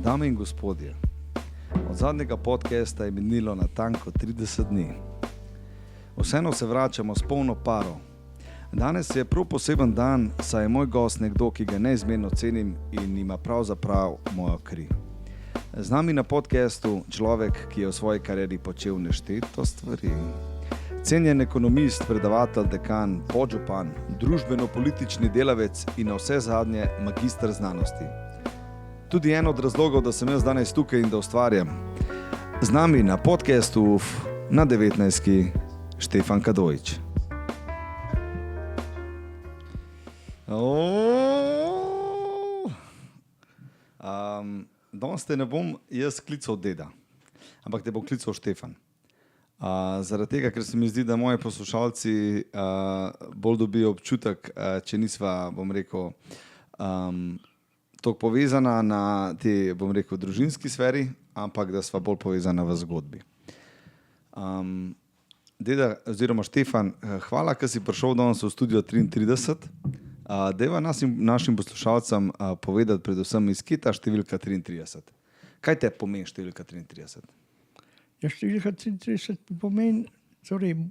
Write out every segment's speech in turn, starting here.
Dame in gospodje, od zadnjega podcasta je minilo natanko 30 dni. Vseeno se vračamo s polno paro. Danes je prav poseben dan, saj je moj gost nekdo, ki ga neizmerno cenim in ima pravzaprav mojo kri. Z nami na podcastu človek, ki je v svoji karieri počel nešteto stvari. Cenjen ekonomist, predavatelj, dekan, podžupan, družbeno-politični delavec in na vse zadnje magister znanosti. Tudi en od razlogov, da sem jaz danes tukaj in da ustvarjam. Z nami na podcastu na 19. Štefan Kadojič. Danes te ne bom jaz klical deda, ampak te bom klical Štefan. Zaradi tega, ker se mi zdi, da moji poslušalci bolj dobijo občutek, če nisva, bom rekel, toliko povezana na te, bom rekel, družinski sferi, ampak da sva bolj povezana v zgodbi. Deda, oziroma Štefan, hvala, ker si prišel danes v studio 33. Deva našim poslušalcem povedati predvsem iz kje ta številka 33. Kaj te pomeni številka 33? Ja, številka 33 pomeni torej,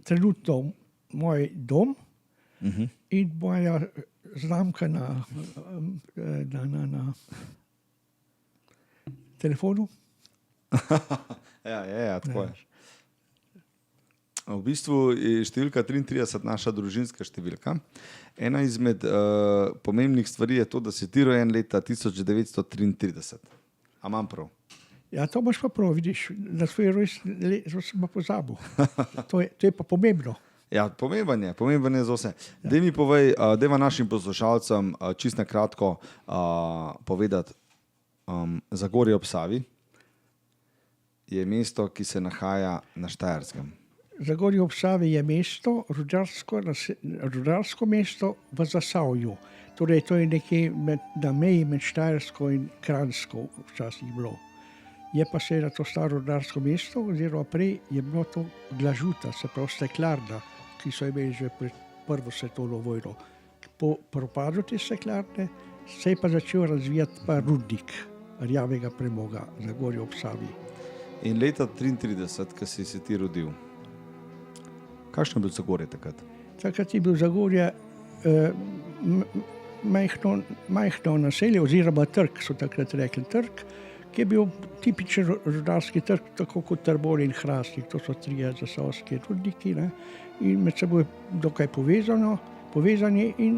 trenutno moj dom in moja znamka na telefonu. Ja, tako je. V bistvu je številka 33 naša družinska številka. Ena izmed pomembnih stvari je to, da si ti rojen leta 1933. A imam prav? Ja, to imaš pa prav, vidiš, na svoj rojstni let sem pa pozabil. To je pa pomembno. Ja, pomemben je za vse. Ja. Daj mi povej, dajva našim poslušalcem čisto na kratko povedati, Zagorje ob Savi je mesto, ki se nahaja na Štajerskem. Zagorje ob Savi je mesto, rudarsko mesto v Zasavju. Torej, to je nekje na meji med Štajersko in Kranjsko včasih bilo. Je pa seveda to staro rudarsko mesto, oziroma prej je bilo to glažuta, se pravi steklarna, ki so imeli že pred prvo svetovno vojno. Po propadu te steklarne se je pa začel razvijati pa rudnik rjavega premoga, Zagorje ob Savi. In leta 1933, ko si se ti rodil, kakšno je bil Zagorje takrat? Takrat je bil Zagorje majhno naselje, oziroma trg, so takrat rekli trg, ki je bil tipičen rudarski trg, tako kot Trbovlje in Hrastnik. To so trije zasavski rudniki, ne? In med seboj dokaj povezani in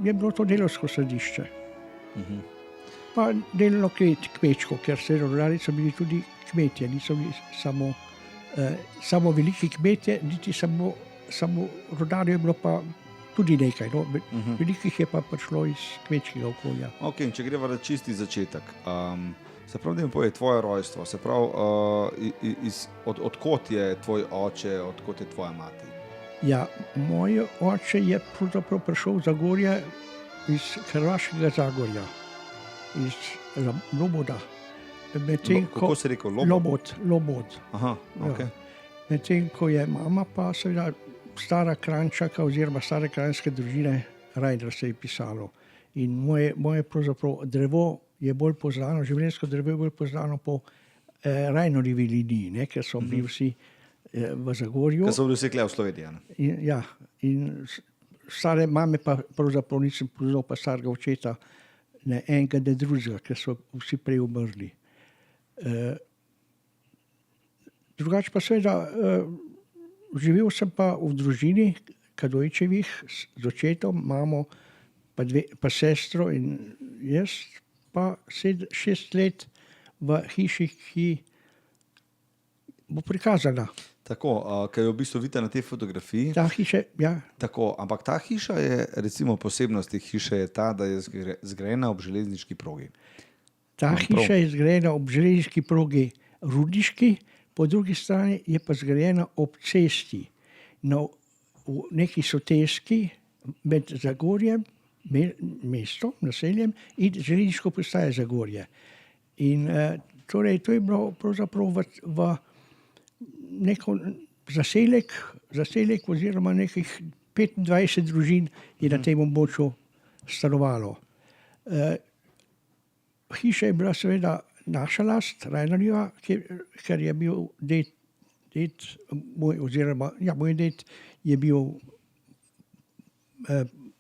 je bilo to delavsko središče. Pa delno kmečko, ker se rudari so bili tudi kmetje, niso bili samo veliki kmetje, niti samo rudarjev je bilo pa tudi nekaj, no? Velikih je pa prišlo iz kmečkega okolja. Ok, če greva na čisti začetek. Se pravi, da mi povej tvoje rojstvo, se pravi, odkot je tvoj oče, odkot je tvoja mati? Ja, moj oče je pravzaprav prišel v Zagorje iz Hrvaškega Zagorja, iz Lomoda. Kako si rekel? Lomod. Aha, ok. Ja. Medtem ko je mama pa seveda stara Kranjčaka oziroma stare kranjske družine, Rajner se je pisalo. In moje pravzaprav drevo je bolj poznano, življenjsko drevo je bolj poznano po Rajnorjevi liniji, ne, ker so bili vsi v Zagorju. Ker so bili vsi kle v Sloveniji. Ja, in stare mame pa pravzaprav nisem poznal, pa starega očeta, ne enega, ne drugega, ker so vsi prej umrli. Drugače pa seveda, živel sem pa v družini Kadojičevih z očetom, mamo, pa sestro in jaz, pa 6 let v hiši, ki bo prikazana. Tako, ker je v bistvu vidite na tej fotografiji. Ta hiša, ja. Tako, ampak ta hiša je, recimo posebnost te hiše je ta, da je zgrajena ob železniški progi. Ta hiša je zgrajena ob železniški progi Rudniški, po drugi strani je pa zgrajena ob cesti, v neki soteski med Zagorjem, mestom, naseljem in železniško postajo Zagorje. In torej to je bilo pravzaprav v neko zaselek oziroma nekih 25 družin je na tem območju stanovalo. hiša je bila seveda naša last, Rajnarjeva, ker je bil moj ded je bil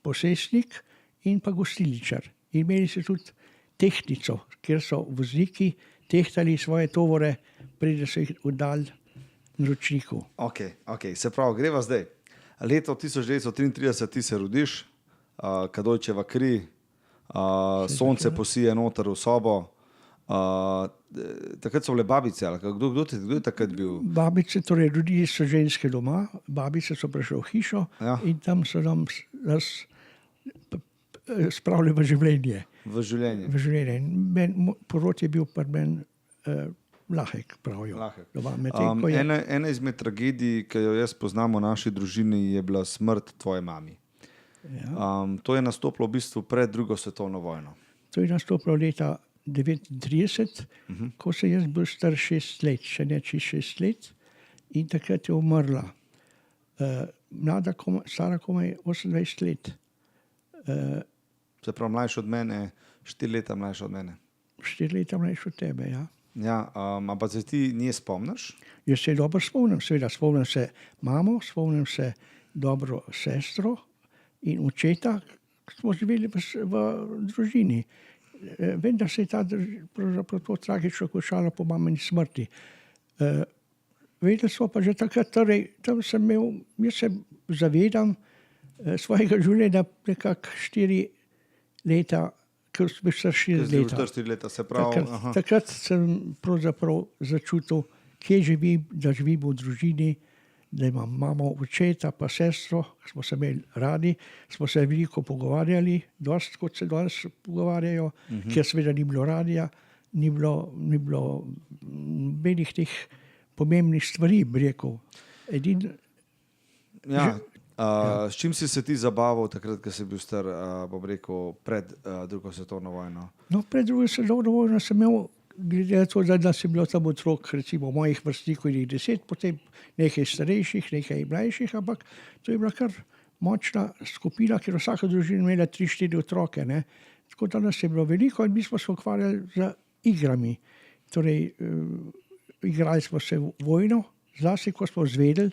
posestnik in pa gostilničar. In imeli so tudi tehtnico, kjer so vozniki tehtali svoje tovore, preden so jih oddali naročniku. Ok, se pravi, greva zdaj. Leto 1933 ti se rodiš, Kadojčeva kri, sonce posije noter v sobo. Takrat so bile babice, ali kdo je takrat bil? Babice, torej ljudje so ženske doma, babice so prišle v hišo in tam so nas spravili v življenje. V življenje. V življenje. Porod je bil pri meni lahek, pravijo. Ena izmed tragedij, ki jo jaz poznam v naši družini, je bila smrt tvoje mami. To je nastopilo v bistvu pred drugo svetovno vojno. To je nastopilo leta 1939, ko sem jaz bil star 6 let, še ne čist 6 let, in takrat je umrla. Mlada, stara komaj 28 let. Se pravi, mlajša od mene, 4 leta mlajša od mene. 4 leta mlajša od tebe, ja. Ja, ampak se ti nje spomniš? Jaz se dobro spomnim, seveda spomnim se mamo, spomnim se dobro sestro in očeta, ki smo živeli v družini. Vem, da se je pravzaprav to tragično končalo po mamini smrti. Vedeli smo pa že takrat, torej, tam sem imel, jaz se zavedam svojega življenja nekako 4 leta, ker sem bil star 4 leta. Se pravi, takrat sem pravzaprav začutil, kje živim, da živim v družini, da imam mamo, očeta pa sestro, smo se imeli radi, smo se veliko pogovarjali, dosti kot se danes pogovarjajo, ker seveda ni bilo radija, ni bilo nobenih teh pomembnih stvari, bi rekel. S čim si se ti zabaval takrat, ko si bil star, bom rekel, pred drugo svetovno vojno? No, pred drugo svetovno vojno sem imel, glede na to, da sem bil tam otrok, recimo mojih vrstnikov in 10, potem nekaj starejših, nekaj mlajših, ampak to je bila kar močna skupina, ker vsaka družina imela 3-4 otroke. Ne? Tako da nas je bilo veliko in mi smo se ukvarjali z igrami. Torej, igrali smo se vojno, zlasti ko smo zvedeli,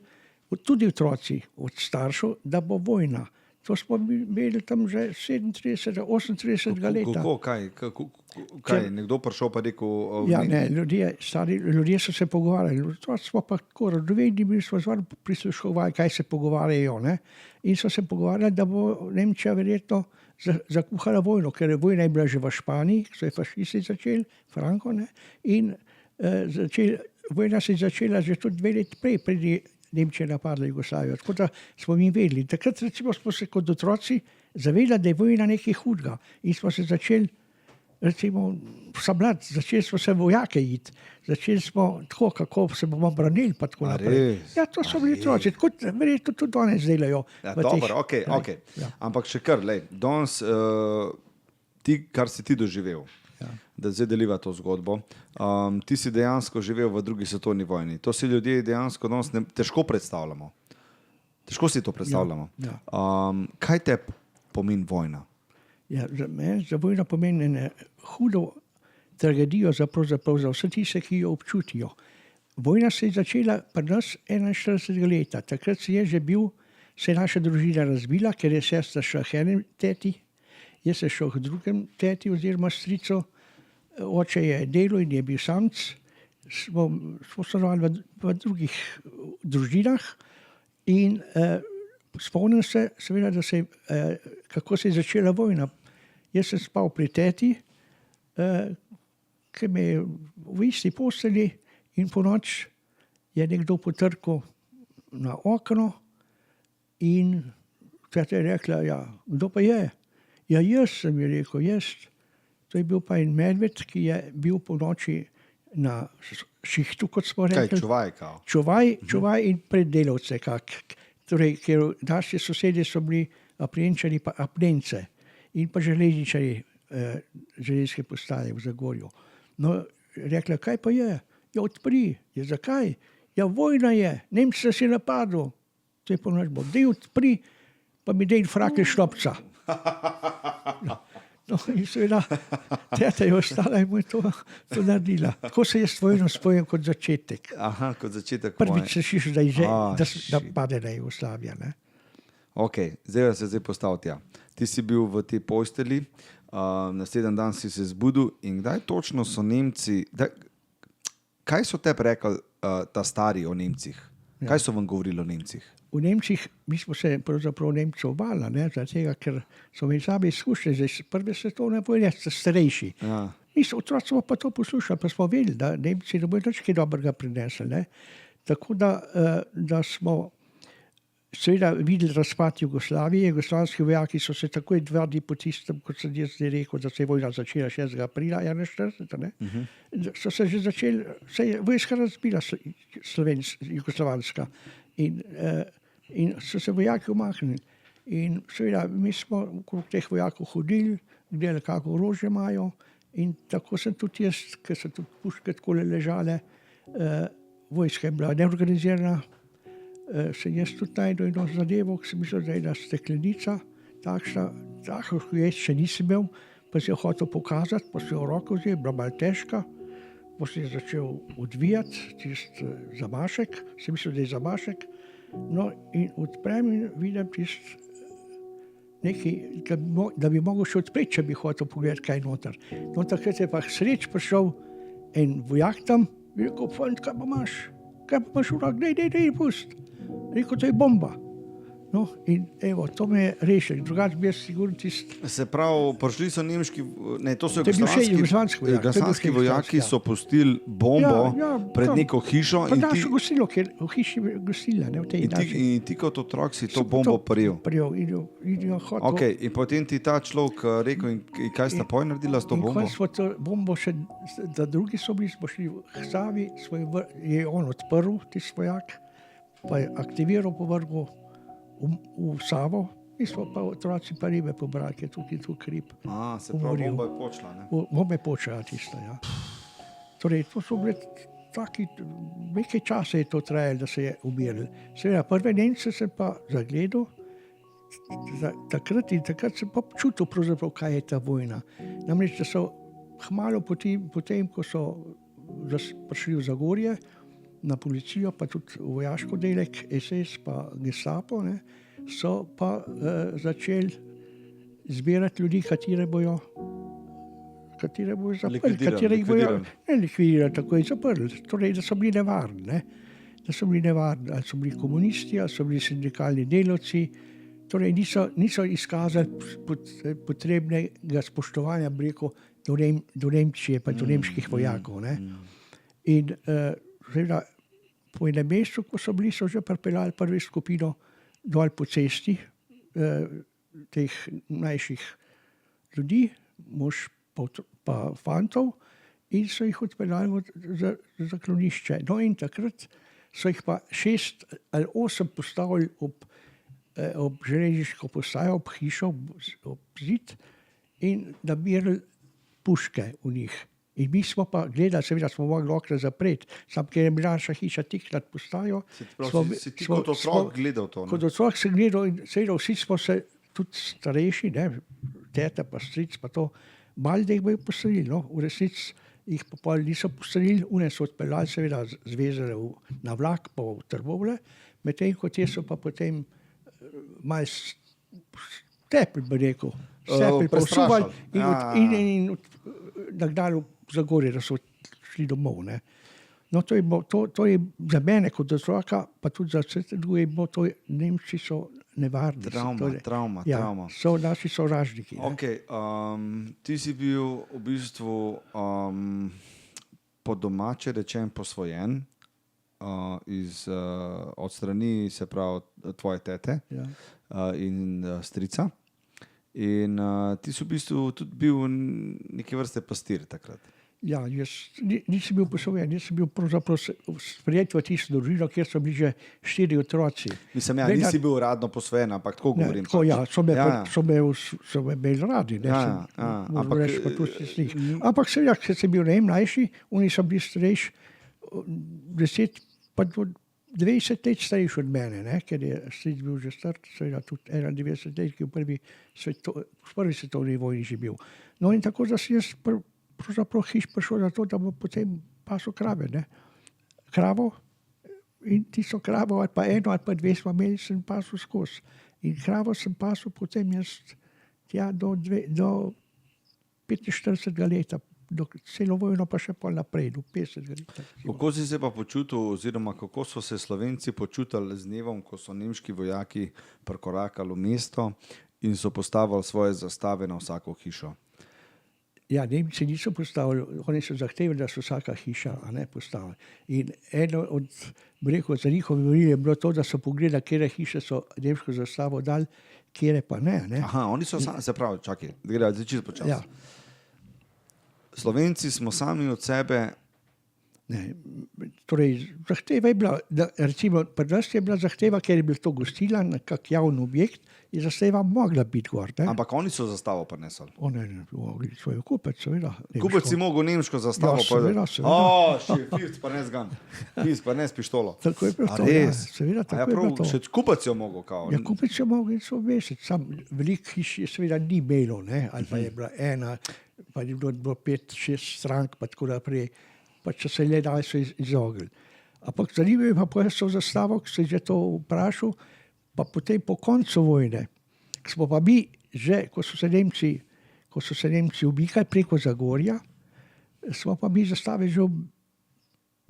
tudi otroci od staršev, da bo vojna. To smo imeli tam že 37, 38 leta. Kaj? Nekdo prišel pa rekel... Ja, ne, ljudje so se pogovarjali. To smo pa tako radovedi, mi smo zvar prisluškovali, kaj se pogovarjajo. Ne? In so se pogovarjali, da bo Nemčija verjetno zakuhala vojno, ker vojna je bila že v Španiji, so je fašisti začeli, Franco, ne? In vojna se je začela že tudi 2 leti prej, predi Nemčija napadla Jugoslavijo. Tako da smo mi vedeli. Takrat recimo smo se kot otroci zavedali, da je vojna nekaj hudega. In smo se začeli recimo sabljati, začeli smo se vojake iti, začeli smo tako, kako se bomo branili pa tako naprej. Ja, to so bili otroci. Tako verjetno tudi danes delajo. Ja, dobro, ok. Ja. Ampak še kar, danes ti, kar si ti doživel, da zdaj deliva to zgodbo. Ti si dejansko živel v drugi svetovni vojni. To si ljudje dejansko danes težko predstavljamo. Težko si to predstavljamo. Ja. Kaj te pomeni vojna? Ja, za vojna pomeni hudo tragedijo za vse tiste, ki jo občutijo. Vojna se je začela pri nas 41 leta. Takrat se je naša družina razbila, ker je sestra šla k enem teti, jaz sem šel k drugem teti oziroma stricu, oče je delal in je bil samc, smo stanovali v drugih družinah in spomnim se, seveda, kako se je začela vojna. Jaz sem spal pri teti, ki me je v isti postelji in po noč je nekdo potrkal na okno in teta je rekla, ja, kdo pa je? Ja, jaz sem je rekel, jaz. To je bil pa en medved, ki je bil po noči na šihtu, kot smo rekli. Kaj, čuvaj kao? Čuvaj in preddelavce, torej, ker naši sosedje so bili apnenčani pa apnence in pa železničari železniške postaje v Zagorju. No, rekla, kaj pa je? Ja, odpri. Ja, zakaj? Ja, vojna je, Nemci se napadlo. To je po noč bo. Dej odpri, pa mi dej frakelj šnopca. No, in seveda, teta je ostala in mu je to naredila. Tako se jaz vojno spojim kot začetek. Aha, kot začetek Prvič se šiš, da da shit. pade na Jugoslavija. Ne? Ok, zdaj postavil tja. Ti si bil v tej posteli, naslednji dan si se zbudil in kdaj točno so Nemci, kaj so te rekli ta stari o Nemcih? Kaj so vam govorili o Nemcih? V Nemčih, mi smo se pravzaprav Nemcev bali, zato ker so imeli same izkušnje iz prve svetovne vojne, starejši. Ja. Otroci smo pa to poslušali, pa smo vedeli, da Nemci ne bodo nič kaj dobrega prinesli. Ne? Tako da smo seveda videli razpad Jugoslavije. Jugoslavski vojaki so se takoj 2 dni po tistem, kot sem jaz zdaj rekel, da se je vojna začela 6. aprila 1941, so se že začeli, se je vojska razbila jugoslovanska in so se vojaki umaknili. In seveda mi smo okrog teh vojakov hodili, gledali, kako orožje imajo in tako sem tudi jaz, ker so tudi puške takole ležale, vojska je bila neorganizirana, sem jaz tudi najdel eno zadevo, ki sem mislil, da je ena steklenica, takšna, ko jaz še nisem imel, pa si jo hotel pokazati, pa si jo v roko vzel, bila malo težka, pa si je začel odvijati, tist zamašek, sem mislil, da je zamašek, no in odprem in vidim tist nekaj, da bi mogel še odpreti, če bi hotel pogledati, kaj je noter. No, takrat je pa sreč prišel en vojak tam, in rekel, fant, kaj pa imaš v roki, dej, pust. Rekel, to je bomba. No, in evo, to me je rešil, drugače bi jaz sigurno Se pravi, prišli so nemški, ne, to so jugoslovanski vojaki, so pustili bombo pred neko hišo. Pa našo gostilo, ker v hiši je gostila, ne v tej naši. In ti kot otrok si to bombo prijel. In jo hotel. Ok, in potem ti ta človek rekel, in kaj sta poj naredila s to bombo? In ko smo to bombo še, da drugi so bili, smo šli v Savi, je on odprl, tisti vojak, pa je aktiviral povrgo v Savo, mi smo pa otroci pa ribe pobrali, ker tukaj tu hrib. Se pravi, bomba je počela, ne? Bomba je počela tista, ja. Torej, to so bile taki, nekaj časa je to trajalo, da se je umirili. Seveda, prve Nemce sem pa zagledal, takrat sem pa čutil pravzaprav, kaj je ta vojna. Namreč, da so kmalu potem, ko so prišli v Zagorje, na policijo, pa tudi vojaško delek, SS pa Gestapo, ne, so pa začeli zbirati ljudi, katere bojo zaprli, katere jih bojo likvidirali, tako je zaprli. Torej, da so bili nevarni, ne. Da so bili nevarni, ali so bili komunisti, ali so bili sindikalni delavci, torej niso izkazali potrebnega spoštovanja, bi rekel, do Nemčije, pa do nemških vojakov, ne. In seveda, po enem mestu, ko so bili, so že pripeljali prvi skupino dol po cesti, teh mlajših ljudi, mož pa fantov, in so jih odpeljali za zaklonišče. No in takrat so jih pa 6 ali 8 postavili ob železniško postajo, ob hišo, ob zid in nabirali puške v njih. In mi smo pa gledali, seveda smo mogli okna zapreti, sam ker je bila naša hiša tik nad postajo. Si ti kot otrok gledal to? Kot otrok sem gledal in seveda vsi smo se, tudi starejši, ne, teta pa stric pa to, malo da jih bojo postrelili, no, v resnici jih pa pol niso postrelili, une so odpeljali seveda zvezane na vlak pa v Trbovlje, medtem ko te so pa potem malo stepli, bi rekel, stepli posuvali in nagnali v Zagorje, da so šli domov, ne. No, to je za mene kot otroka, pa tudi za vse druge, to Nemci so nevarni. Travma. So naši sovražniki. Ok, ti si bil v bistvu po domače rečen posvojen od strani, se pravi, tvoje tete in strica. In ti si v bistvu tudi bil neke vrste pastir takrat. Ja, jaz nisem bil posvojen, jaz sem bil pravzaprav sprejet v tisto družino, kjer so bili že 4 otroci. Mislim, nisi bil uradno posvojen, ampak tako govorim. Tako, ja, so me imeli radi, ne, moram reči, pa tudi s njih. Ampak seveda, ker sem bil mlajši, oni so bili starejši 10, pa 20 let starejši od mene, ne, ker je stric bil že star, seveda tudi 91 let, ki je v prvi svetovni vojni že bil. No in tako, da sem jaz pravzaprav hiš prišel za to, da bo potem pasel krave, ne. Kravo in tisto kravo ali pa eno ali pa dve smo imeli, sem pasel skozi. In kravo sem pasel potem jaz tja do 45 leta, do celo vojno pa še pol naprej, do 50 leta. Kako si se pa počutil, oziroma kako so se Slovenci počutili z dnevom, ko so nemški vojaki prikorakali v mesto in so postavili svoje zastave na vsako hišo? Ja, Nemci niso postavili, oni so zahtevali, da so vsaka hiša postavili. In eno od, za njihove vrije je bilo to, da so pogledali, kere hiše so nemško zastavo dali, kere pa ne. Aha, oni so se pravi, čakaj, gledaj, začeti počasi. Ja. Slovenci smo sami od sebe. Ne, torej, zahteva je bila, da, recimo, pri nas je bila zahteva, ker je bil to gostila, kak javni objekt, je zahteva mogla biti gor. Ne? Ampak oni so zastavo prinesli. Oni svoj kupec, seveda. Kupec si mogel nemško zastavo povedati. Fist pa ne zgan. Fist pa ne s pištolo. Tako je bilo to, seveda, tako je bilo to. Še kupec jo mogel, kao. Ja, kupec jo mogel in so mesec. Sam velik hiš je seveda ni imelo, ne, ali pa je bila ena, pa je bilo 5-6 strank, pa tako naprej. Pa če se le dali so izognili. Ampak zanimivo je pa so zastavo, ko se je že to vprašal, pa potem po koncu vojne, smo pa mi že, ko so se Nemci ubikali preko Zagorja, smo pa mi zastave že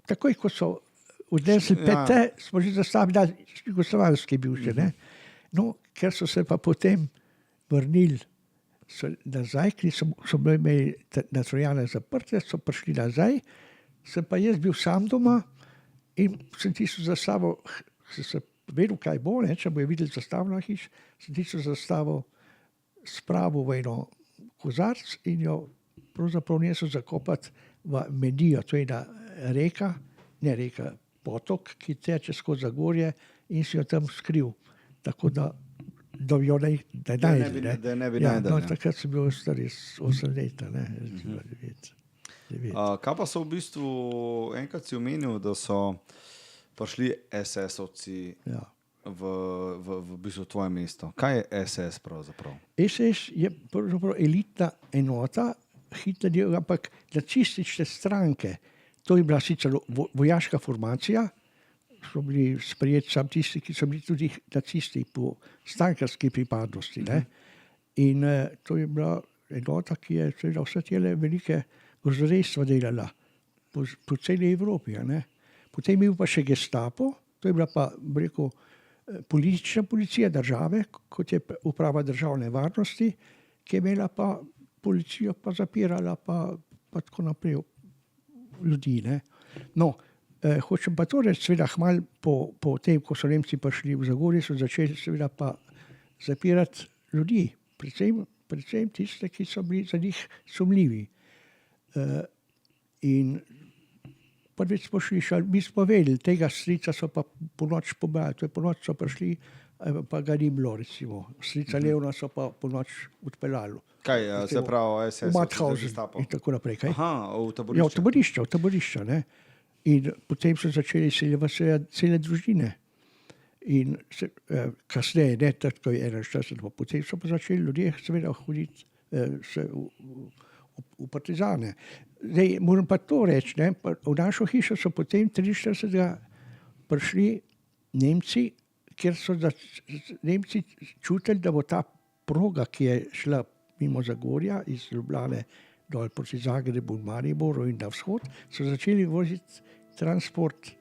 takoj, ko so odnesli pete, smo že zastave dali jugoslovanski bivše, ne. No, ker so se pa potem vrnili nazaj, ki so imeli na Trojane zaprte, so prišli nazaj, sem pa jaz bil sam doma in sem tisto zastavo, sem vedel, kaj bo, ne, če bojo videli zastavno hiš, sem tisto zastavo spravil v eno kozarc in jo pravzaprav nesel zakopati v Medijo, to je ena reka, potok, ki teče skozi Zagorje in si jo tam skril, tako da jo ne najdli. Da ne bi najdli. No, takrat sem bil star 8 leta, ne, 9. Kaj pa so v bistvu, enkrat si omenil, da so prišli SS-ovci v bistvu tvoje mesto. Kaj je SS pravzaprav? SS je pravzaprav elitna enota, ampak nacistične stranke. To je bila sicer vojaška formacija, so bili sprejeti sam tisti, ki so bili tudi nacisti po strankarski pripadnosti. Ne? In to je bila enota, ki je seveda vse tele velike grozodejstva delala po celi Evropi. Ne? Potem je bil pa še Gestapo, to je bila pa, rekel, politična policija države, kot je uprava državne varnosti, ki je imela pa policijo, pa zapirala, pa tako naprej ljudi. Ne? No, hočem pa to reči, seveda hmal po tem, ko so Nemci prišli v Zagorje, so začeli seveda pa zapirati ljudi, predvsem tiste, ki so bili za njih sumljivi. In prvič smo šli, mi smo vedeli, tega strica so pa po noč pobrali, to je po noč so prišli, pa ga ni bilo, recimo. Strica Levna so pa po noč odpeljali. Kaj, se pravi SS? V Mauthausen in tako naprej. Kaj? Aha, v taborišče. Ja, v taborišča, ne. In potem so začeli cele družine. In kasneje, ne, tako je 41, potem so pa začeli ljudje seveda hoditi v partizane. Zdaj, moram pa to reči, ne, v našo hišo so potem 43. prišli Nemci, kjer so Nemci čutili, da bo ta proga, ki je šla mimo Zagorja iz Ljubljane dol proti Zagrebu, Mariboru in na vzhod, so začeli voziti transport,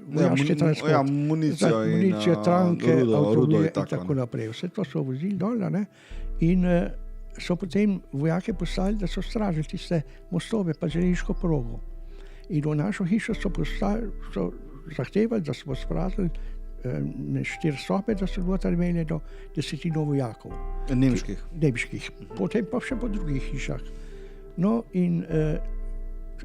vojaški transport. Municijo, tanke, avtomobile in tako naprej. Vse to so vozili dol, ne, in so potem vojake poslali, da so stražili tiste mostove pa železniško progo. In v našo hišo so zahtevali, da smo spravili 4 sobe, da so noter imeli do 10 vojakov. Nemških. Potem pa še po drugih hišah. No in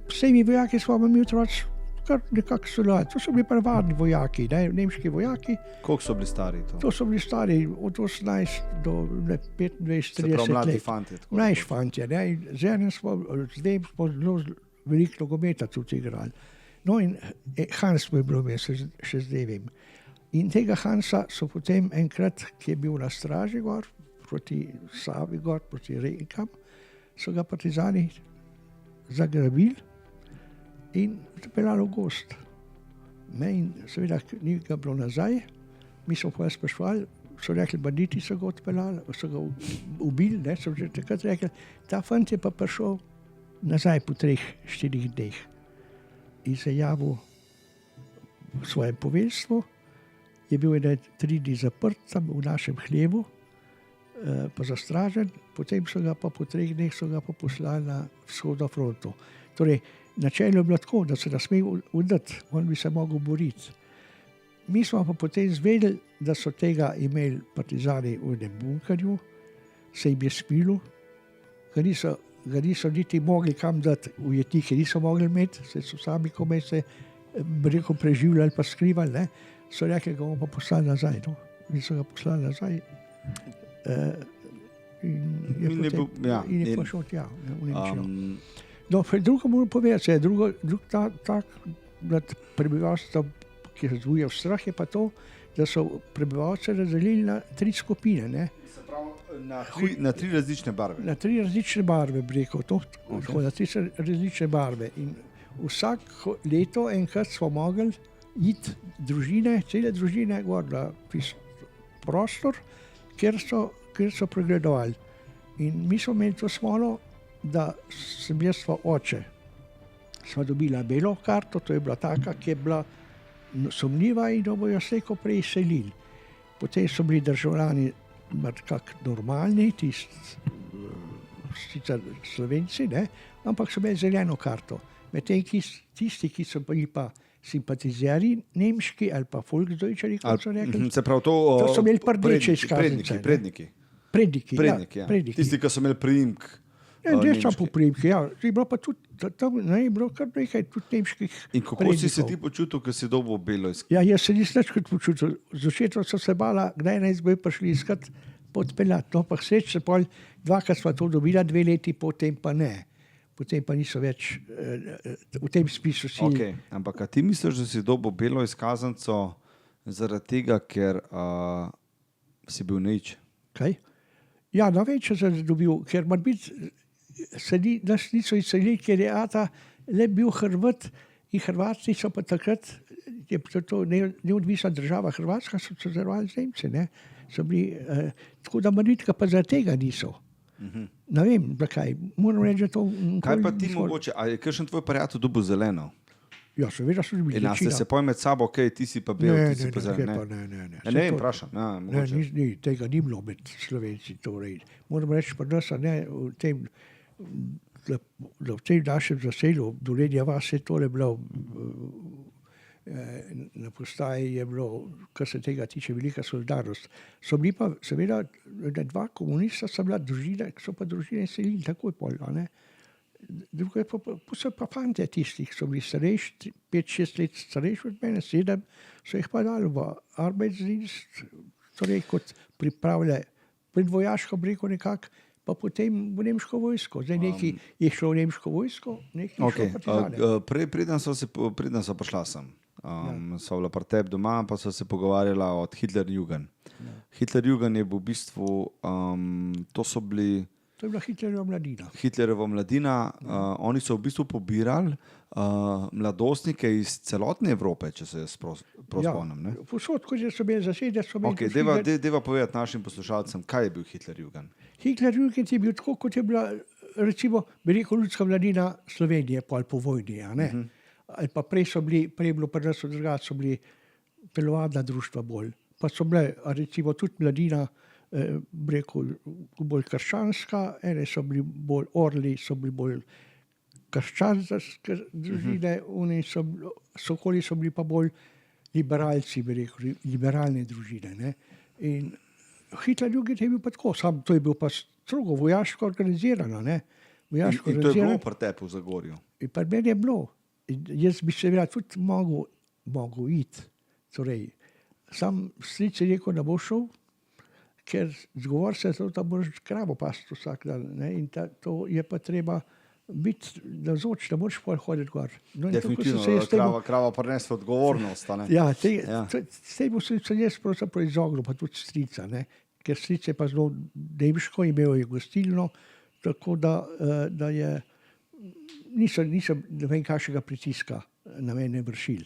s temi vojaki smo mi otroci kar nekako sodelovali. To so bili prevadni vojaki, ne, nemški vojaki. Koliko so bili stari to? To so bili stari od 18 do 25-30 let. Se pravi mladi fantje. Mlajši fantje, ne. Z enim smo zelo veliko nogometa tudi igrali. No in Hans mu je bilo ime, še zdaj vem. In tega Hansa so potem enkrat, ki je bil na straži gor, proti Savi gor, proti rekam, so ga partizani zagrabili in zapeljali v gost. Ne, in seveda ni ga bilo nazaj, mi smo pa sprašvali, so rekli, banditi so ga odpeljali, so ga ubili, ne, so že takrat rekli, ta fant je pa prišel nazaj po 3-4 dneh in se javil v svojem poveljstvu, je bil 3 dni zaprt tam v našem hlevu, pa zastražen, potem so ga pa po 3 dneh so ga pa poslali na vzhodno fronto. Torej, načelo je bilo tako, da se ne sme udati, on bi se mogel boriti. Mi smo pa potem zvedeli, da so tega imeli partizani v enem bunkerju, se jim je spilo, ga niso niti mogli kam dati, ujetniki niso mogli imeti, se so sami komaj se preživljali pa skrivali, ne. So rekli, ga bomo pa poslali nazaj, no. In so ga poslali nazaj. In je prišel tja, v Nemčijo. No, drugo moram povedati, drug tak nad prebivalstvom, ki je vzbujal strah, je pa to, da so prebivalce razdelili na 3 skupine, ne. Se pravi, na 3 različne barve. Na 3 različne barve, bi rekel, to, okay. Na 3 različne barve. In vsako leto enkrat smo mogli iti cele družine gor na prostor, kjer so pregledovali. In mi smo imeli to smolo, da sem jaz svoj oče. Sva dobila belo karto, to je bila taka, ki je bila sumljiva in jo bojo slejko prej izselili. Potem so bili državljani kak normalni, sicer Slovenci, ne, ampak so imeli zeleno karto. Medtem tisti, ki so bili pa simpatizerji nemški ali pa Volksdeutscheri, kot so rekli, se pravi to so imeli rdeče izkaznice. Predniki. Tisti, ki so imeli priimk. Ne samo po priimki, ja. Je bilo pa tudi, tam je bilo kar nekaj tudi nemških prednikov. In kako si se ti počutil, ko si dobil belo izkaznico? Ja, jaz se nisem nič kot počutil. Začetno so se bala, kdaj naj bojo prišli iskat podpeljati. No, pa sreč se pol, 2krat sva to dobila, 2 leti, potem pa ne. Potem pa niso več v tem spisu si. Okay. Ampak a ti misliš, da si dobil belo izkaznico zaradi tega, ker si bil nič? Kaj? Ja, no več sem dobil, ker mar biti, nas niso izselili, ker je ata le bil Hrvat in Hrvatci so pa takrat, je to neodvisna država Hrvatska, so sodelovali z Nemci, ne. So bili, tako da Maritka pa zaradi tega niso. Ne vem, zakaj. Moram reči, da to... Kaj pa ti mogoče, a je kakšen tvoj prijatelj dobil zeleno? Ja, seveda so bili večina. Ste se poj med sabo, ti si pa bel, ti si pa zeleno. Ne. Ne, vprašam. Ne, tega ni bilo med Slovenci. Moram reči, pa da se ne v tem, da v tem našem zaselju, Dolenja vas je tole bilo, na postaji je bilo, kar se tega tiče, velika solidarnost. So bili pa, seveda, 2 komunista so bila družine, so pa družine selili takoj pol, ne. Drugo je pa fante tistih, so bili starejši, 5-6 let starejši od mene, 7, so jih pa dali v arbeidsdienst, torej kot pripravlja predvojaško breko nekako, pa potem v nemško vojsko. Zdaj neki je šlo v nemško vojsko, neki je šlo partizane. Preden so prišla sem, so bila pri tebi doma, pa so se pogovarjala od Hitlerjugend. Hitlerjugend je v bistvu, to je bila Hitlerjeva mladina. Hitlerjeva mladina, oni so v bistvu pobirali mladostnike iz celotne Evrope, če se jaz prav spomnim. Ja, posod, ko so bili zasede, so bili... Deva povedati našim poslušalcem, kaj je bil Hitlerjugend? Hitlerjugend je bil tako, kot je bila, recimo, bi rekel, ljudska mladina Slovenije po vojni, a ne? Ali pa prej je bilo pri nas drugače, so bili telovadna društva bolj. Pa so bile, recimo, tudi mladina, bi rekel, bolj krščanska, ene so bili bolj orli, so bili bolj krščanske družine, okoli so bili pa bolj liberalci, bi rekel, liberalne družine, ne. In Hitlerjugend je bil pa tako, sam to je bil pa strogo vojaško organizirano, ne. In to je bilo pri tebi v Zagorju? In pri meni je bilo. Jaz bi seveda tudi mogel iti. Torej, sam stric je rekel, da bo šel, ker zgovor se je to, da boš kravo pasti vsak dan, ne, in to je pa treba biti navzoč, da moraš pol hoditi gor. No, in tako Definitivno, sem se jaz temu- krava prenese odgovornost. A ne? Ja, Ja. s tem sem se jaz pravzaprav izognil, pa tudi strica, ne? Ker stric je pa zelo nemško, imel je gostilno, tako da je, nisem ne vem kakšnega pritiska na mene vršil.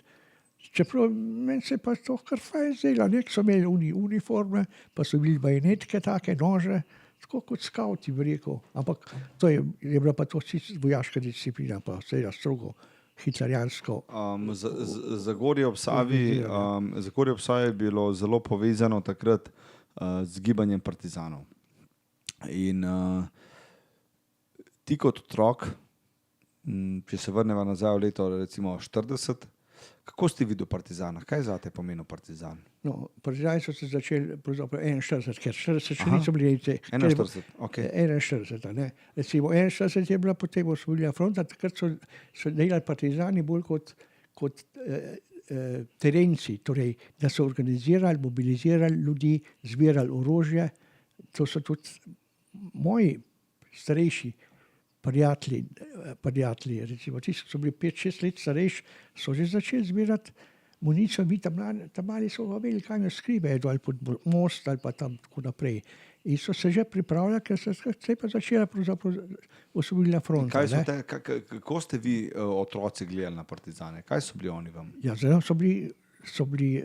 Čeprav meni se pa to kar fajn zdelo, nek so imeli uniforme, pa so bili bajonetke take, nože, tako kot skauti, bi rekel. Ampak to je bila pa to čisto vojaška disciplina, pa seveda strogo hitlerijansko. Zagorje ob Savi je bilo zelo povezano takrat z gibanjem partizanov. In ti kot otrok, če se vrneva nazaj v leto recimo 40, kako si videl partizana? Kaj je zate pomenil partizan? No, partizani so se začeli pravzaprav 41, ker 40 še niso bili. 41, ok. 41, ne. Recimo 41 je bila potem osvobodilna fronta, takrat so delali partizani bolj kot terenci, torej, da so organizirali, mobilizirali ljudi, zbirali orožje. To so tudi moji starejši prijatelji, recimo tisti, ki so bili 5-6 let starejši, so že začeli zbirati municijo, mi tam mali so vedeli, kaj nas skrive, ali pod most ali pa tam tako naprej. In so se že pripravljali, ker se je pa začela pravzaprav osvobodilna fronta. Kako ste vi otroci gledali na partizane? Kaj so bili oni vam? Ja, zelo so bili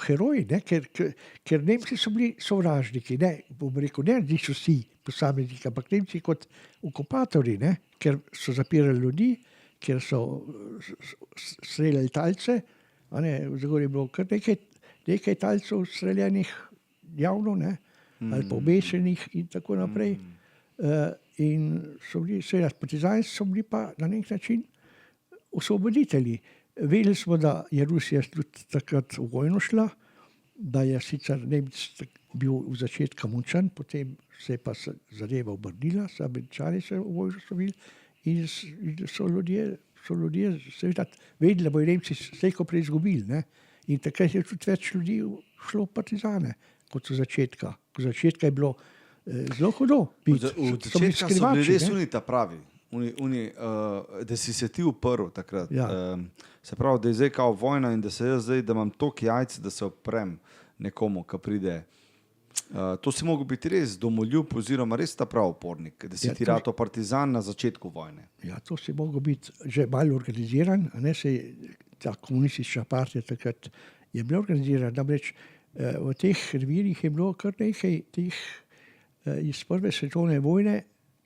heroji, ne? Ker Nemci so bili sovražniki, ne? Bom rekel, ne niso vsi posamezniki, ampak Nemci kot okupatorji, ne? Ker so zapirali ljudi, ker so streljali talce, a ne, v Zagorju je bilo kar nekaj talcev streljanih javno, ne? Ali pa obešenih in tako naprej. In so bili, seveda, partizani so bili pa na nek način osvoboditelji. Vedeli smo, da je Rusija tudi takrat v vojno šla, da je sicer Nemec bil v začetku mučen, potem se je pa zadeva obrnila, so Američani se v vojno šli in so ljudje seveda vedeli, da bojo Nemci slejko prej izgubili, ne. In takrat je tudi več ljudi šlo v partizane, kot v začetka. V začetka je bilo zelo hudo. Od začetka so bili res unita pravi. Da si se ti uprl takrat. Ja. Se pravi, da je zdaj kao vojna in da se jaz zdaj, da imam toliko jajc, da se oprem nekomu, ki pride. To si mogel biti res domoljub oziroma res ta prav upornik, da si ti rato partizan na začetku vojne. Ja, to si mogel biti že malo organiziran, a ne, ta komunistična partija takrat je bila organizirana, namreč v teh revirjih je bilo kar nekaj teh iz prve svetovne vojne,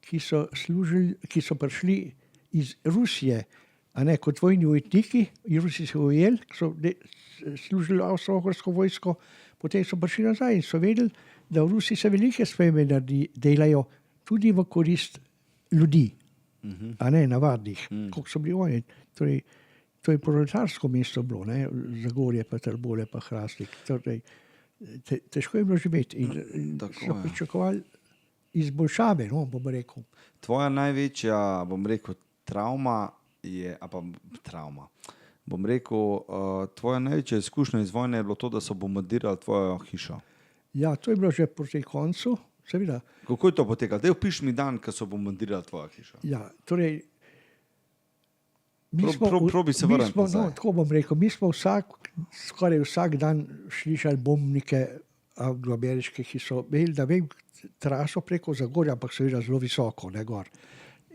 ki so prišli iz Rusije, a ne, kot vojni ujetniki, Rusi so ujeli, so služili avstro-ogrsko vojsko, potem so prišli nazaj in so vedeli, da v Rusiji se velike spremembe delajo tudi v korist ljudi, a ne navadnih, koliko so bili oni. Torej, to je proletarsko mesto bilo, ne, Zagorje, pa Trbole, pa Hrastnik. Torej, težko je bilo živeti in so pričakovali izboljšave, no, bom rekel. Tvoja največja, bom rekel, travma, tvoja največja izkušnja iz vojne je bilo to, da so bombardirali tvojo hišo. Ja, to je bilo že proti koncu, seveda. Kako je to potekalo? Daj opiši mi dan, ko so bombardirali tvojo hišo. Ja, torej, Probi se vrniti nazaj. No, tako bom rekel, mi smo skoraj vsak dan slišali bombnike anglo-ameriške, ki so imeli, da vem, traso preko Zagorja, ampak seveda zelo visoko, ne gor.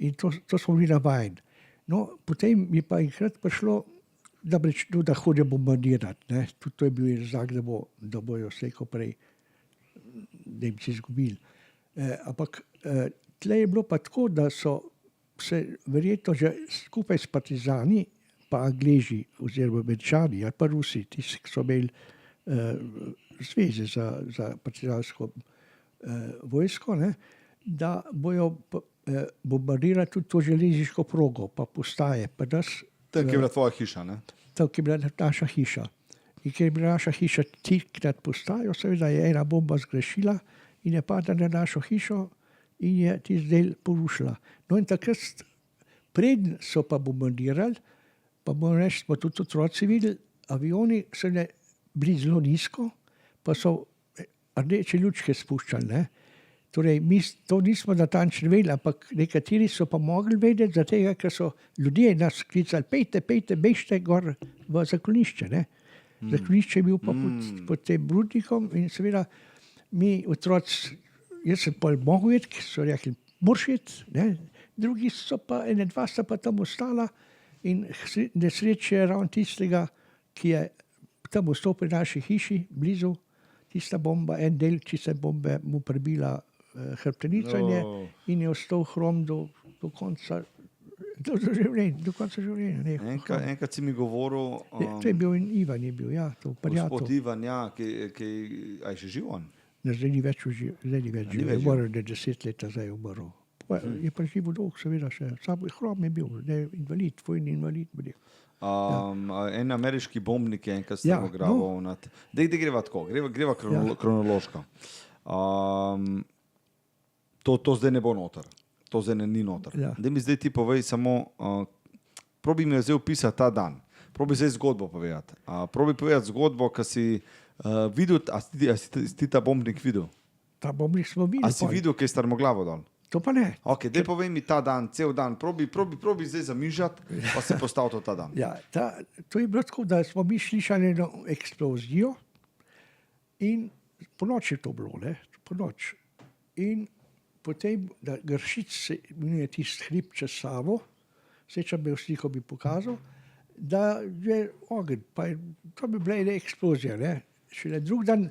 In to smo bili navajeni. No, potem je pa enkrat prišlo, da hodijo bombardirati, ne. Tudi to je bil znak, da bojo slejko prej Nemci izgubili. Ampak tle je bilo pa tako, da so se verjetno že skupaj s partizani, pa Angleži oziroma Američani ali pa Rusi, tisti, ki so imeli zveze za partizansko vojsko, ne, da bojo bombardirali tudi to železniško progo, pa postaje. Pa Tam, kje je bila tvoja hiša, ne? Tam, kje je bila naša hiša. In ker je bila naša hiša tik nad postajo, seveda je ena bomba zgrešila in je padla na našo hišo in je tisti del porušila. No in takrat, preden so pa bombardirali, pa bomo reči, smo tudi otroci videli, avioni so bili zelo nizko, pa so rdeče lučke spuščali, ne. Torej, mi to nismo natančno vedeli, ampak nekateri so pa mogli vedeti, zato ker so ljudje nas klicali, pejte, bežte gor v zaklonišče. Ne? Zaklonišče je bil pa pod tem Brudnikom in seveda mi otroci, jaz sem pol mogel iti, ki so rekli, moraš iti, ne? Drugi so pa, dva sta pa tam ostala in nesreče ravno tistega, ki je tam ostal pri naši hiši, blizu, tista bomba, en del čiste bombe mu prebila hrbtenico in je ostal hrom do konca življenja. Enkrat si mi govoril... To je bil Ivan, je bil, ja, to prijatelj. Gospod Ivan, ja, ki je še živ on? Zdaj ni več živ, umrl je 10 let zdaj umrl. Je pa živo dolg, seveda še, samo hrom je bil, invalid, vojni invalid bil. En ameriški bombnik je enkrat strmograval nad... Dej greva tako, greva kronološko. To zdaj ne bo noter. To zdaj ni noter. Ja. Daj mi zdaj ti povej samo, probi mi zdaj opisati ta dan. Probi zdaj zgodbo povedati. Probi povedati zgodbo, ki si videl, a si ti ta bombnik videl? Ta bombnik smo videli. A si videl, kaj je strmoglavo dol? To pa ne. Ok, daj povej mi ta dan, cel dan. Probi zdaj zamižati, pa se postav to ta dan. Ja, to je bilo tako, da smo mi slišali eno eksplozijo in po noči je to bilo, ne, po noč. In potem, da Gršic se imenuje tisti hrib čez Savo, če bi v sliko bi pokazal, da je ogenj, pa to bi bila ena eksplozija, ne. Šele drug dan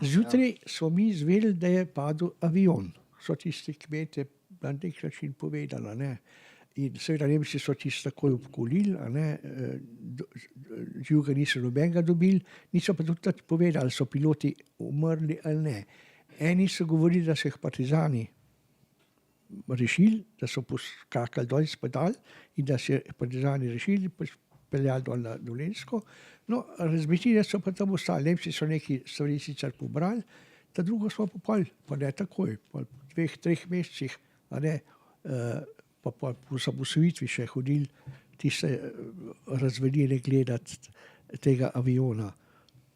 zjutraj smo mi izvedeli, da je padel avion. So tisti kmete na nek način povedali, ne. In seveda Nemci so tisto takoj obkolili, živega niso nobenega dobili, niso pa tudi povedali, so piloti umrli ali ne. Eni so govorili, da so jih partizani rešili, da so poskakali dol iz padal in da so partizani rešili, peljali dol na Dolenjsko. No, razbitine so pa tam ostali. Nemci so neki stvari sicer pobrali, ta drugo smo pa ne takoj, po 2-3 mesecih, pa po osamosvojitvi še hodili tiste razvedine gledati tega aviona,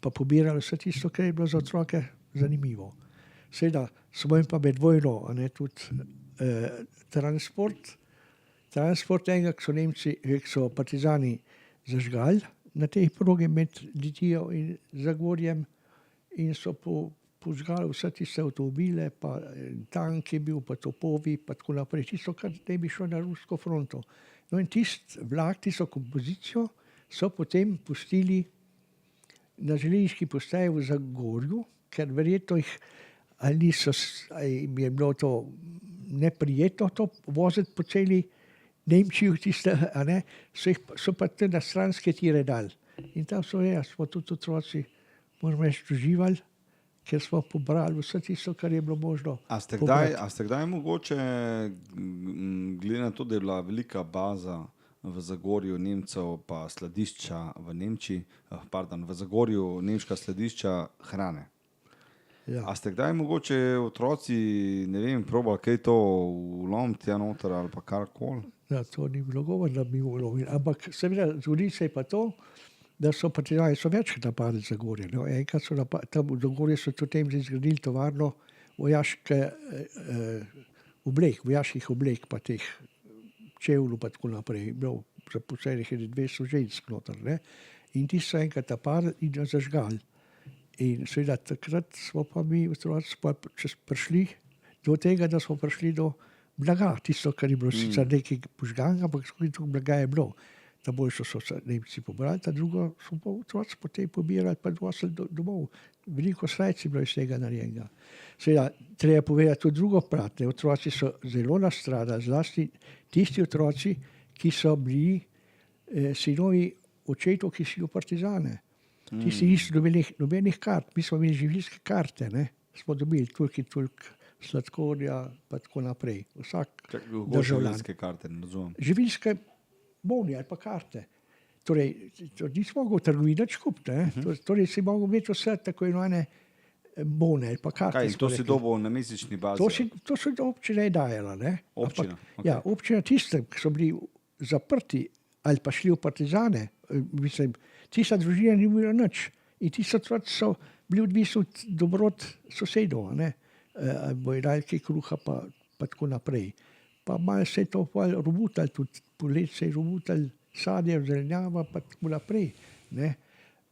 pa pobirali vse tisto, kar je bilo za otroke zanimivo. Seveda smo jim pa med vojno, tudi transport enega, ki so partizani zažgali na tej progi med Litijo in Zagorjem in so požgali vse tiste avtomobile, pa tank je bil, pa topovi, pa tako naprej, tisto, kar ne bi šlo na rusko fronto. No in tisti vlak, tisto kompozicijo so potem pustili na železniški postaji v Zagorju, ker verjetno ali jim je bilo to neprijetno to voziti po celi Nemčiji, so pa te na stranske tire dali. In tam smo tudi otroci, moram reči, uživali, ker smo pobrali vse tisto, kar je bilo možno. A ste kdaj mogoče, glede na to, da je bila velika baza v Zagorju Nemcev, pa skladišča v Nemčiji, v Zagorju nemška skladišča hrane? Ja. A ste kdaj mogoče otroci, ne vem, probali kaj to ulomiti noter ali pa karkoli? Ja, to ni bilo govor, da bi ulomili. Ampak seveda zgodi se je pa to, da so partizani večkrat napadli Zagorje. No, enkrat so tam v Zagorju so tudi zgradili tovarno vojaških oblek, pa teh čevljev pa tako naprej. Bilo zaposlenih 200 žensk noter, ne. In ti so enkrat napadli in jo zažgali. In seveda takrat smo pa mi otroci prišli do tega, da smo prišli do blaga. Tisto, kar je bilo sicer nekaj požganga, ampak skoliko blaga je bilo. Ta boljšo so se Nemci pobrali, ta drugo so pa otroci potem pobirali pa nosili domov. Veliko srajc je bilo iz tega narejenega. Seveda, treba povedati tudi drugo plat. Otroci so zelo nastradali, zlasti tisti otroci, ki so bili sinovi očetov, ki so bili partizane. Tisti niso dobili nobenih kart, mi smo imeli živilske karte, ne. Smo dobili toliko sladkorja, pa tako naprej. Vsak državljan. Živilske karte, ne razumem. Živilske boni ali pa karte. Torej, nisi mogel v trgovini kupiti, ne. Torej si mogel imeti vse tako imenovane bone ali pa karte. Kaj, to si dobil na mesečni bazi? To so občine dajala, ne. Občina? Ja, občina tiste, ki so bili zaprti ali pa šli v partizane, mislim, tista družina ni bila nič. In tisti otroci so bili odvisni od dobrot sosedov, ne. bojo dali kaj kruha, pa tako naprej. Pa malo se je to robutalo, tudi polet se je robutalo, sadje, zelenjava, pa tako naprej. Ne?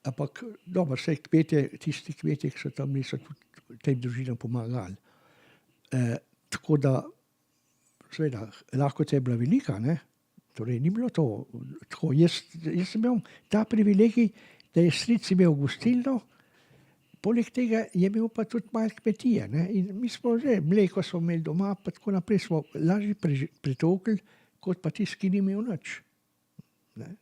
Ampak dobro, vse tisti kmetje, ki so tam bili, so tudi tem družinam pomagali. Tako da, seveda, lahko je bila velika, ne? Torej ni bilo to tako. Jaz sem imel ta privilegij, da je stric imel gostilno, poleg tega je imel pa tudi malo kmetije. Ne? In mi smo že, mleko smo imeli doma, pa tako naprej smo lažje pretokli, kot pa tisti, ki ni imel nič. Ne?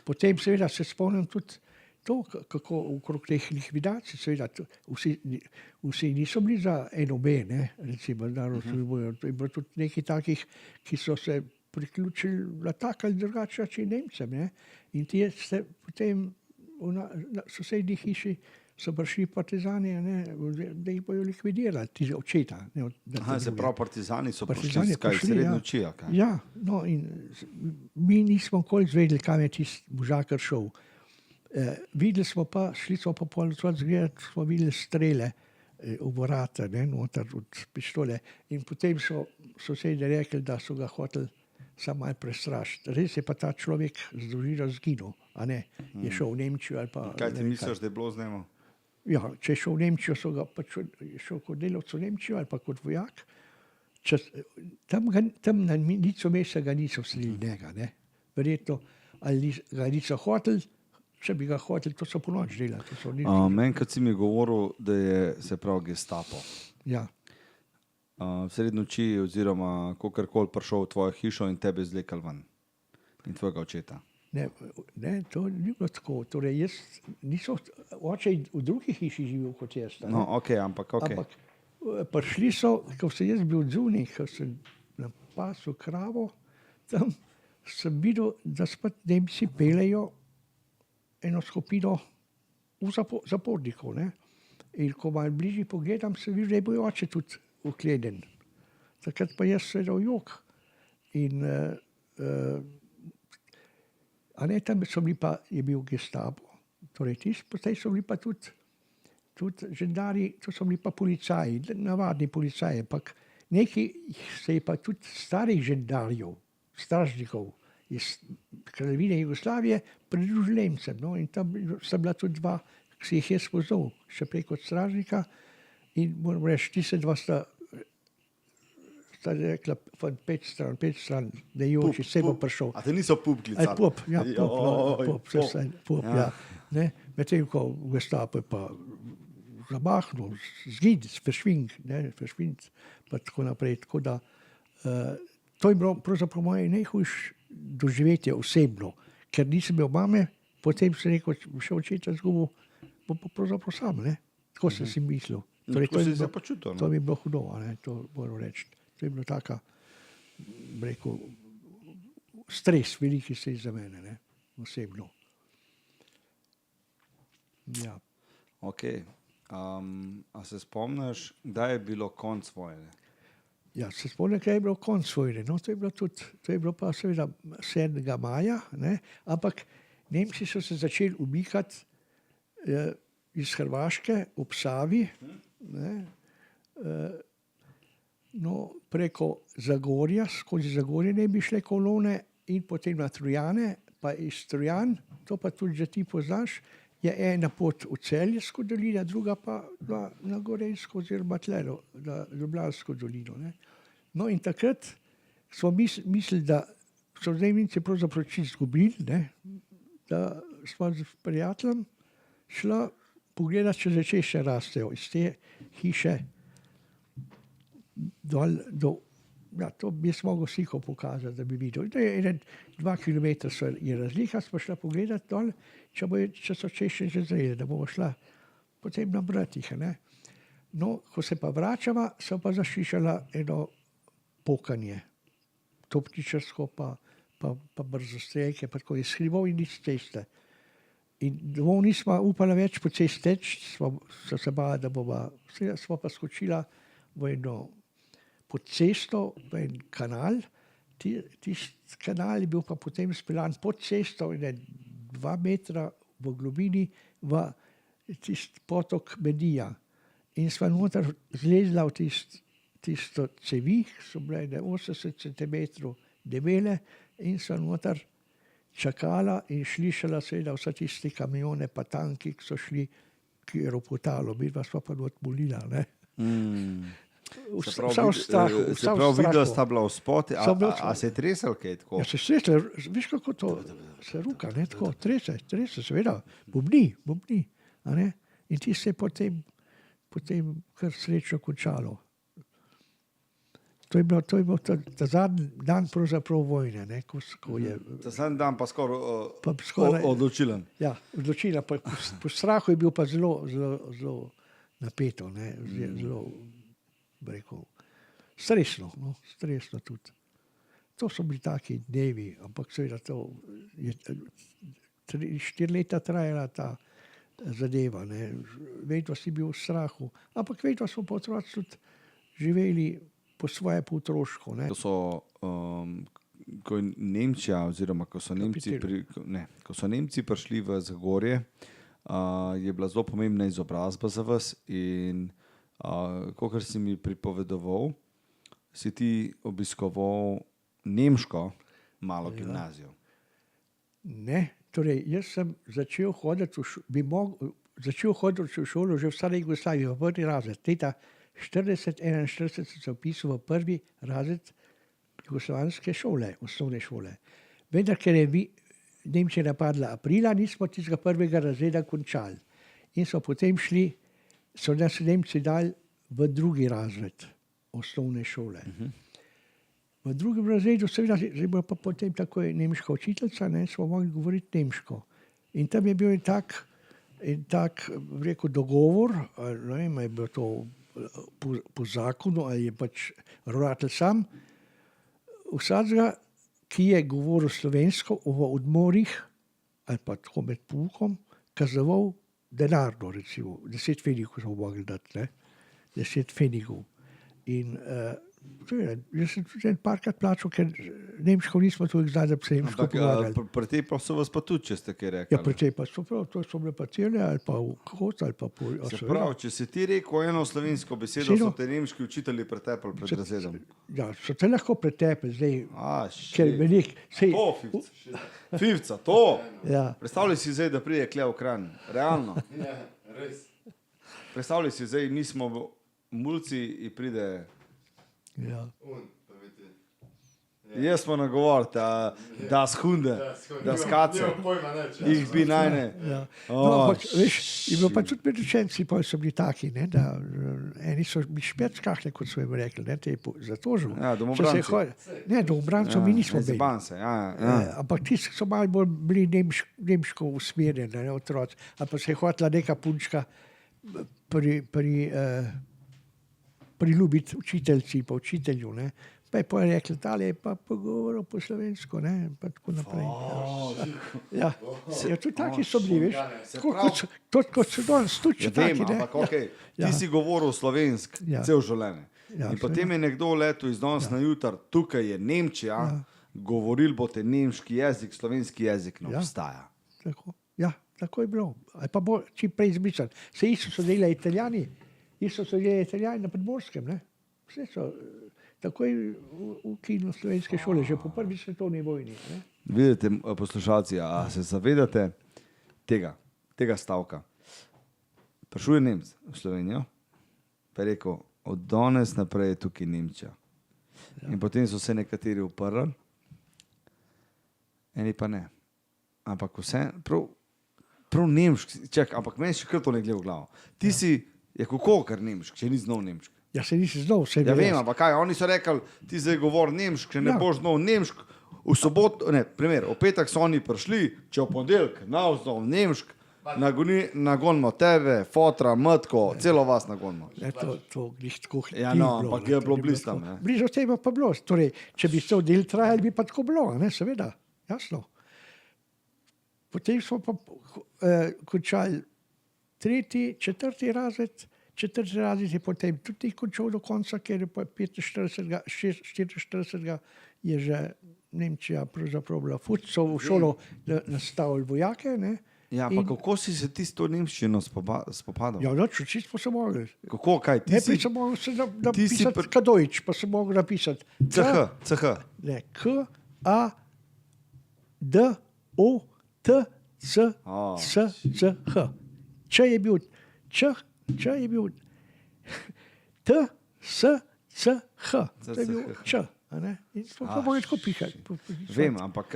Potem seveda se spomnim tudi to, kako okrog teh likvidacij, seveda vsi niso bili za NOB, ne? Recimo, je bilo tudi nekaj takih, ki so se priključili na tak ali drugačen način Nemcem. Ne? In ti ste potem na sosednji hiši so prišli partizani, ne, da jih bojo likvidirali, ti očeta. Se pravi, partizani so prišli skaj sredi noči. Ja, no in mi nismo nikoli izvedeli, kam je tisti možakar šel. Videli smo pa, šli smo pa pol zgledati, smo videli strele v vrata, ne, noter od pištole. In potem so sosedje rekli, da so ga hoteli samo malo prestrašiti. Res je pa ta človek z družino zginil, a ne, je šel v Nemčijo ali pa... Kaj ti misliš, da je bilo z njim? Ja, če je šel v Nemčijo, so ga pač šel kot delavec v Nemčijo ali pa kot vojak. Tam na licu mesta ga niso vselili njega, ne. Verjetno, ali ga niso hoteli, če bi ga hoteli, to so ponoči delali. Meni, kad si mi govoril, da je, se pravi, Gestapo. Ja. Sredi noči oziroma kakorkoli prišel v tvojo hišo in tebe izvlekli ven. In tvojega očeta. Ne, to ni bilo tako. Torej, oče v drugi hiši živel kot jaz. No, okej, ampak. Ampak prišli so, ko sem jaz bil zunaj, ko sem na pasu kravo, tam sem videl, da spet Nemci pelejo eno skupino zapornikov. Ne? In ko malo bližje pogledam, sem videl, da je bil oče tudi ukleden. Takrat pa jaz sedel jok. In a ne, tam so bili pa, je bil Gestapo, torej potem so bili pa tudi žandarji, to so bili pa policaji, navadni policaji, ampak nekaj se je pa tudi starih žandarjev, stražnikov iz Kraljevine Jugoslavije pridružili Nemcem, no, in tam sta bila tudi dva, ki si jih jaz poznal, še prej kot stražnika, in moram reči, ti se dva sta rekla, pet stran, da je oči se bo prišel. A te niso pup klicali? Pup, ja. Medtem ko v Gestapo je pa zamahnil, zgid, verschwind, pa tako naprej. Tako da, to je bilo pravzaprav moje najhujše doživetje osebno, ker nisem imel mame, potem sem rekel, še očeta zgubil, bom pa pravzaprav sam, ne. Tako sem si mislil. Torej, Tako si se počutil, to mi je bilo hudo, ne, to moram reči. To je bilo taka, rekel, stres veliki se za mene, ne, osebno. Ja. Ok. A se spomniš, kdaj je bilo konc vojne? Ja, se spomnim, kdaj je bilo konc vojne. No, to je bilo pa seveda 7. maja, ne, ampak Nemci so se začeli umikati iz Hrvaške ob Savi, ne, no, preko Zagorja, skozi Zagorje ne bi šle kolone in potem na Trojane, pa iz Trojan, to pa tudi že ti poznaš, je ena pot v Celjsko dolino, druga pa na Gorenjsko oziroma tlelo, na Ljubljansko dolino. Ne. No in takrat smo mislili, da so Nemci pravzaprav čisto izgubili, ne, da smo s prijateljem šla pogledati, če začeši še rastejo iz te hiše dol do, ja, to bi jaz mogel sliko pokazati, da bi videl. 2 kilometra je razlika, smo šla pogledati dol, če so češče že zreli, da bomo šla potem na Bratih. Ne. No, ko se pa vračava, so pa zašišala eno pokanje, topničarsko pa brzostrelke, pa tako je skrivov in nič ceste. In domov nismo upala več po cesti teči, so se bala, da bova, smo pa skočila v eno pod cesto, v en kanal. Tisti kanal je bil pa potem speljan pod cesto in 2 metra v globini v tisti potok Medija. in sva noter zlezla v tisto cevi, so bile 80 cm debele in sva noter čakala in slišala seveda vse tiste kamione pa tanki, ki so šli k ropotalo. Midva sva pa not molila, ne. Vsa v strahu, Se pravi, videla sta bila v spoti, a se je tresel kaj tako? Ja, se stresla, veš kako to se ruka, ne, tako, trese, seveda, bobni, a ne. In ti se je potem kar srečno končalo. To je bil ta zadnji dan pravzaprav vojne, ne, ko je... Ta zadnji dan pa skoraj odločilen. Ja, odločilen, pa po strahu je bil pa zelo napeto, ne, zelo, rekel, stresno, no, stresno tudi. To so bili taki dnevi, ampak seveda to je 4 leta trajala ta zadeva, ne. Vedno si bil v strahu, ampak vedno smo pa otroci tudi živeli po svoje po otroško, ne. To so, ko je Nemčija, oziroma ko so Nemci prišli v Zagorje, je bila zelo pomembna izobrazba za vas in kakor si mi pripovedoval, si ti obiskoval nemško malo gimnazijo. Ne, torej jaz sem začel hoditi v šolo že v stari Jugoslaviji, v prvi razred. Leta 40-41 sem se vpisal v prvi razred jugoslovanske šole, osnovne šole. Vendar, ker je Nemčija napadla aprila, nismo tistega prvega razreda končali. In so potem so nas Nemci dali v drugi razred osnovne šole. V drugem razredu, seveda, je bila pa potem takoj nemška učiteljica, ne, smo mogli govoriti nemško. In tam je bil en tak, rekel, dogovor, ne vem, je bilo to po zakonu, ali je pač ravnatelj sam, vsakega, ki je govoril slovensko v odmorih, ali pa tako med poukom, kazoval denarno, recimo, 10 pfenigov smo mogli dati, ne, 10 pfenigov. In jaz sem tudi parkrat plačal, ker nemško nismo toliko znali, da bi se nemško pogovarjali. Pretepal so vas pa tudi, če ste kaj rekli. Ja, pretepal so prav, to so bile pa cele, ali pa v kot, ali pa po... Se pravi, če si ti rekel eno slovensko besedo, so te nemški učitelji pretepali pred razredom. Ja, so te lahko pretepali, zdaj, ker velik... To, Fifca, to! Ja. Predstavljaj si zdaj, da prije kle v Kranj. Realno. Ja, res. Predstavljaj si zdaj, nismo mulci in pride... Ja. Jaz smo nagovoriti, da shunde, da skace, jih bi najne. Ja. No, ampak, veš, je bilo pa tudi med učenci, pa so bili taki, ne, da eni so bili špetskahne, kot so jim rekli, ne, te za tožil. Ja, domobranci. Ne, domobrancov mi nismo bili. Ja. Ampak tisti so malo bolj bili nemško usmerjeni, ne, otroci. Ali pa se je hotela neka punčka priljubiti učiteljci pa učitelju, ne. Pa je pa rekla, tale je pa pogovoril po slovensko, ne, pa tako naprej. Ja, tudi taki so bili, veš, kot so danes tudi taki, ne. Ampak okej, ti si govoril slovensk cel življenje. In potem je nekdo letel iz danes na jutar, tukaj je Nemčija, govoril boste nemški jezik, slovenski jezik ne obstaja. Ja, tako je bilo. Ali pa bo čim prej izbrisan. Se isto so delali Italijani na Podmorskem, ne. Vse so takoj ukinili slovenske šole, že po prvi svetovni vojni. Ne? Vidite, poslušalci, a se zavedate tega stavka? Prišel je Nemec v Slovenijo, pa je rekel, od danes naprej je tukaj Nemčija. Ja. In potem so se nekateri uprli, eni pa ne. Ampak vse, prav nemški, ampak meni še kar to ne gre v glavo. Ti si, je kako kar nemški, če ni znal nemški? Ja, se nisi znal vse. Ja, vem, ampak kaj, oni so rekli, ti zdaj govor nemški, če ne boš znal nemški, v soboto, ne, primer, v petek so oni prišli, če v ponedeljek znal nemški, nagonimo tebe, fotra, matko, celo vas nagonimo. To glih tako hitro. Ja, no, ampak je bilo blizu tam. Blizu tebe pa bilo, torej, če bi se del trajali, bi pa tako bilo, ne, seveda, jasno. Potem smo pa končali 3., 4. razred, 4. razred je potem tudi končal do konca, ker je pa 44. je že Nemčija pravzaprav bila so v šolo nastavili vojake, ne, Ja, pa kako si se ti s to nemščino spopadal? Ja, noč, čisto smo se mogli. Kako, kaj? Ti si... Najprej sem mogel se ti si napisati Kadojč, pa sem mogel napisati CH. Ne, K, A, D, O, T, C, C, H. Č je bil Č je bil T, S, C, H. To je bil Č. In smo mogli tako pisati. Vem, ampak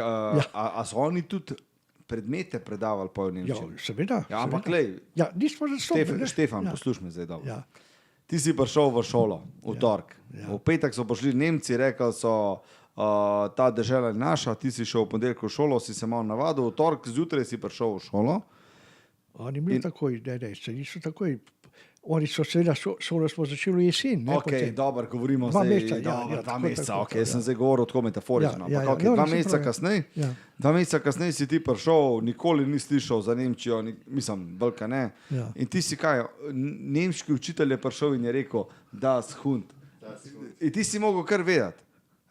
a so oni tudi predmete predavali po Ja, nemščini? seveda. Ja, ampak glej, Ja, nismo zastopili. Štefan, poslušaj me zdaj dobro. Ja. Ti si prišel v šolo, v torek. V petek so prišli Nemci, rekli so, ta dežela je naša, ti si šel v ponedeljek v šolo, si se malo navadil, v torek zjutraj si prišel v šolo. Oni bili takoj, ne, se niso takoj. Oni so seveda, šolo smo začeli jesen. Ok, dobro, govorimo Dva zdaj, meseca, dva meseca, tako, ok, jaz sem zdaj govoril tako metaforično, ampak ok, no, 2 meseca kasneje, Ja. 2 meseca kasneje si ti prišel, nikoli ni slišal za Nemčijo, mislim, Balka ne. Ja. In ti si kaj, nemški učitelj je prišel in je rekel, das Hund. In ti si mogel kar vedeti.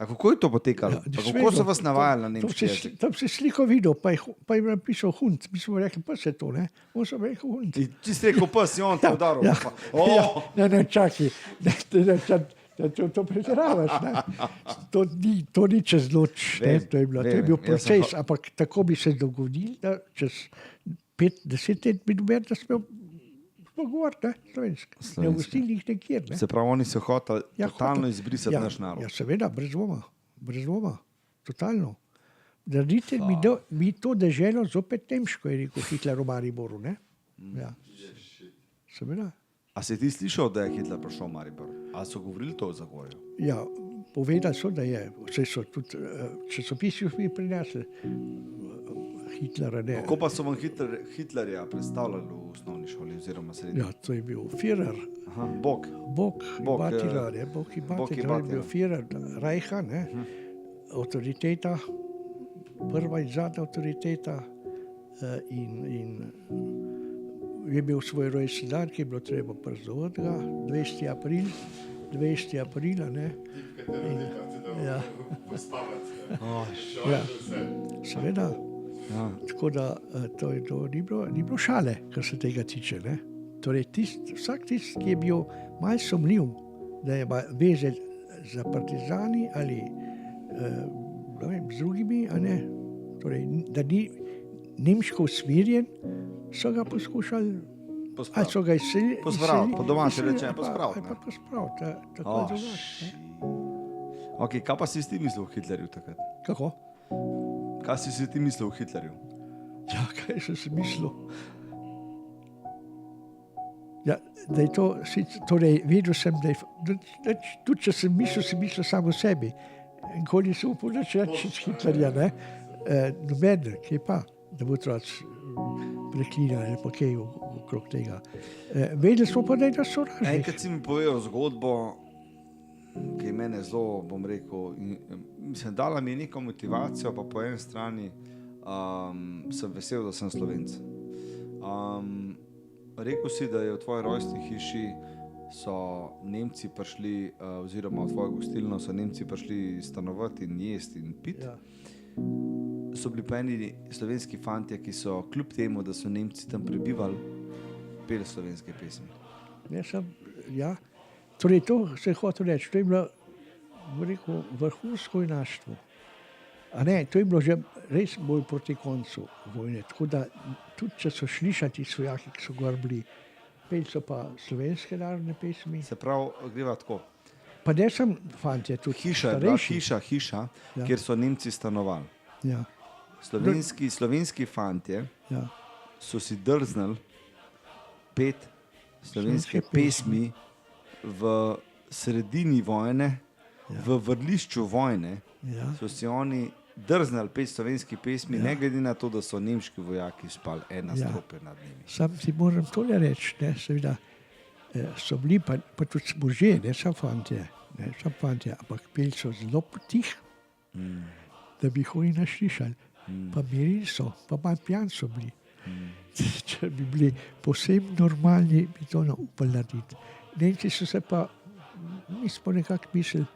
A kako je to potekalo? Pa kako so vas navajali na nemški jezik? Tam si sliko videl, pa je napisal Hund. Mi smo rekli, pa se to, ne? On so rekel Hund. In ti si rekel pes in on te udaril. Ja, Oh, ne, čakaj. To pretiravaš, ne? To ni čez noč, ne? Vem, To je bil jaz sem proces, ampak tako bi se dogodil, da čez 5-10 let bi dober, da smo govoriti, ne, slovenski. Ne ugostili jih nekjer, ne. se pravi, oni so hoteli Ja, totalno hotel. izbrisati naš narod. Ja, seveda, brez dvoma, totalno. Naredite mi to deželo zopet nemško, je rekel Hitler v Mariboru, ne. Ja, seveda. A si ti slišal, da je Hitler prišel v Maribor? A so govorili to v Zagorju? Ja, povedali so, da je, vse so tudi časopisi prinesli Hitlera, ne. Kako pa so vam Hitlerja predstavljali v osnovni šoli oziroma srednji? Ja, to je bil Führer, Aha, Bog. Bog in Batila, ne, Bog in Bog in Batila je Batila. bil Führer Reicha, ne, avtoriteta, prva in zadnja avtoriteta in je bil svoj rojstni dan, ki je bilo treba praznovati ga, 20. aprila, ne. Ja. Ja, seveda. Ja. Tako da to ni bilo šale, kar se tega tiče. Ne? Torej, vsak tisti, ki je bil malo sumljiv, da ima veze za partizani ali z drugimi, torej, da ni nemško usmerjen, so ga poskušali, ali so ga izselili. Pospraviti, po domače rečeno, pospraviti. Pospraviti, tako je drugače. Ok, kaj pa si ti mislil o Hitlerju takrat? Kako? Kaj si ti mislil o Hitlerju? Ja, kaj sem si mislil? Ja, da je to, torej, vedel sem, da je, tudi če sem mislil samo o sebi. Nikoli nisem upal reči Hitlerja, ne? Noben, kaj pa, da bo otroci preklinjali, pa kaj okrog tega. Vedeli smo pa, da je sovražnik. Enkrat si mi povedal zgodbo, ki je mene zelo, bom rekel, mislim, dala mi je neko motivacijo, pa po eni strani sem vesel, da sem Slovenc. Rekel si, da je v tvoji rojstni hiši so Nemci prišli, oziroma v tvojo gostilno so Nemci prišli stanovati in jesti in piti. Ja. So bili pa eni slovenski fantje, ki so kljub temu, da so Nemci tam prebivali, peli slovenske pesmi. Ja. Torej, to se je hotel reči, to je bilo, bom rekel, vrhunsko junaštvo. A ne, to je bilo že res bolj proti koncu vojne, tako da tudi če so slišati svojaki, ki so gor bili, peli so pa slovenske narodne pesmi. Se pravi, greva tako. Pa ne sem fantje, tudi Hiša je bila starejši. hiša, Ja. kjer so Nemci stanovali. Ja, Slovenski fantje ja, so si drznili peti slovenske Slovenske pesmi v sredini vojne, v vrlišču vojne, ja. so si oni drznili peti slovenski pesmi, ne glede na to, da so nemški vojaki spali ena strope nad njimi. Sam ti moram tole reči, ne, seveda, so bili pa tudi možje, ne samo fantje, ampak peli so zelo potih, da bi jih oni naslišali. Pa mirili so, pa malo pijan so bili. Če bi bili posebno normalni, bi to upali narediti. Nemci so se pa, mi smo nekako mislili,